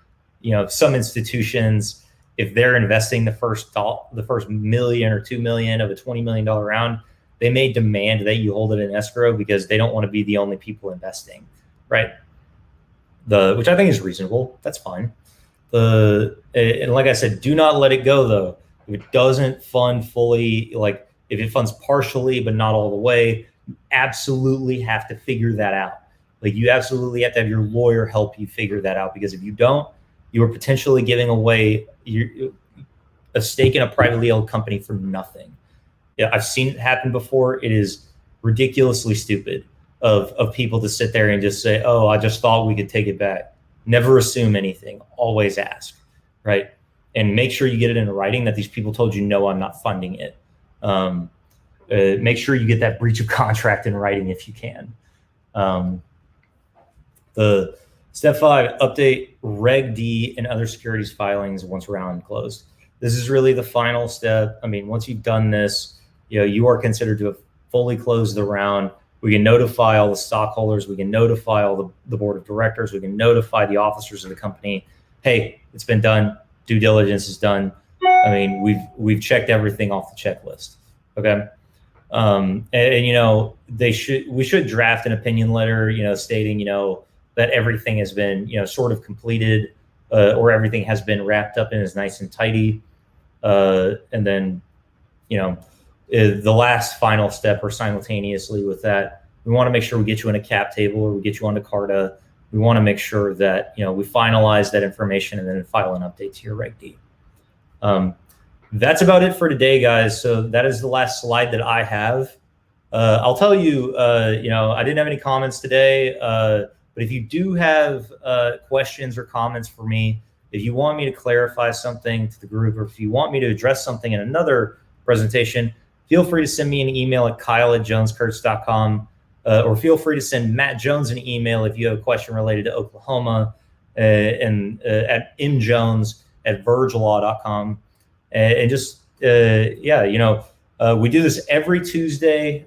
Speaker 2: Some institutions, if they're investing the first $1 million or $2 million of a $20 million round, they may demand that you hold it in escrow because they don't want to be the only people investing, right? Which I think is reasonable. That's fine. And like I said, do not let it go though. If it doesn't fund fully, like if it funds partially but not all the way, you absolutely have to figure that out. Like, you absolutely have to have your lawyer help you figure that out, because if you don't, you are potentially giving away a stake in a privately held company for nothing. Yeah, I've seen it happen before. It is ridiculously stupid of people to sit there and just say, oh, I just thought we could take it back. Never assume anything. Always ask, right? And make sure you get it in writing that these people told you, no, I'm not funding it. Make sure you get that breach of contract in writing if you can. The step 5, update Reg D and other securities filings once round closed. This is really the final step. I mean, once you've done this, you are considered to have fully closed the round. We can notify all the stockholders. We can notify all the board of directors. We can notify the officers of the company. Hey, it's been done. Due diligence is done. I mean, we've checked everything off the checklist. Okay. We should draft an opinion letter, stating, that everything has been, sort of completed, or everything has been wrapped up and is nice and tidy. And then, the last final step, or simultaneously with that, we want to make sure we get you in a cap table, or we get you onto Carta. We want to make sure that, we finalize that information and then file an update to your Reg D. That's about it for today, guys. So that is the last slide that I have. I'll tell you, I didn't have any comments today, but if you do have questions or comments for me, if you want me to clarify something to the group, or if you want me to address something in another presentation, feel free to send me an email at kyle@joneskertz.com, or feel free to send Matt Jones an email if you have a question related to Oklahoma, and at mjones@vergelaw.com. And just, we do this every Tuesday,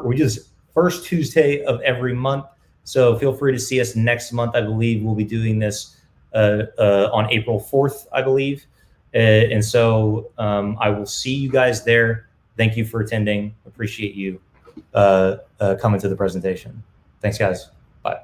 Speaker 2: we do this first Tuesday of every month. So feel free to see us next month. I believe we'll be doing this on April 4th, I believe. And so I will see you guys there. Thank you for attending. Appreciate you coming to the presentation. Thanks, guys. Bye.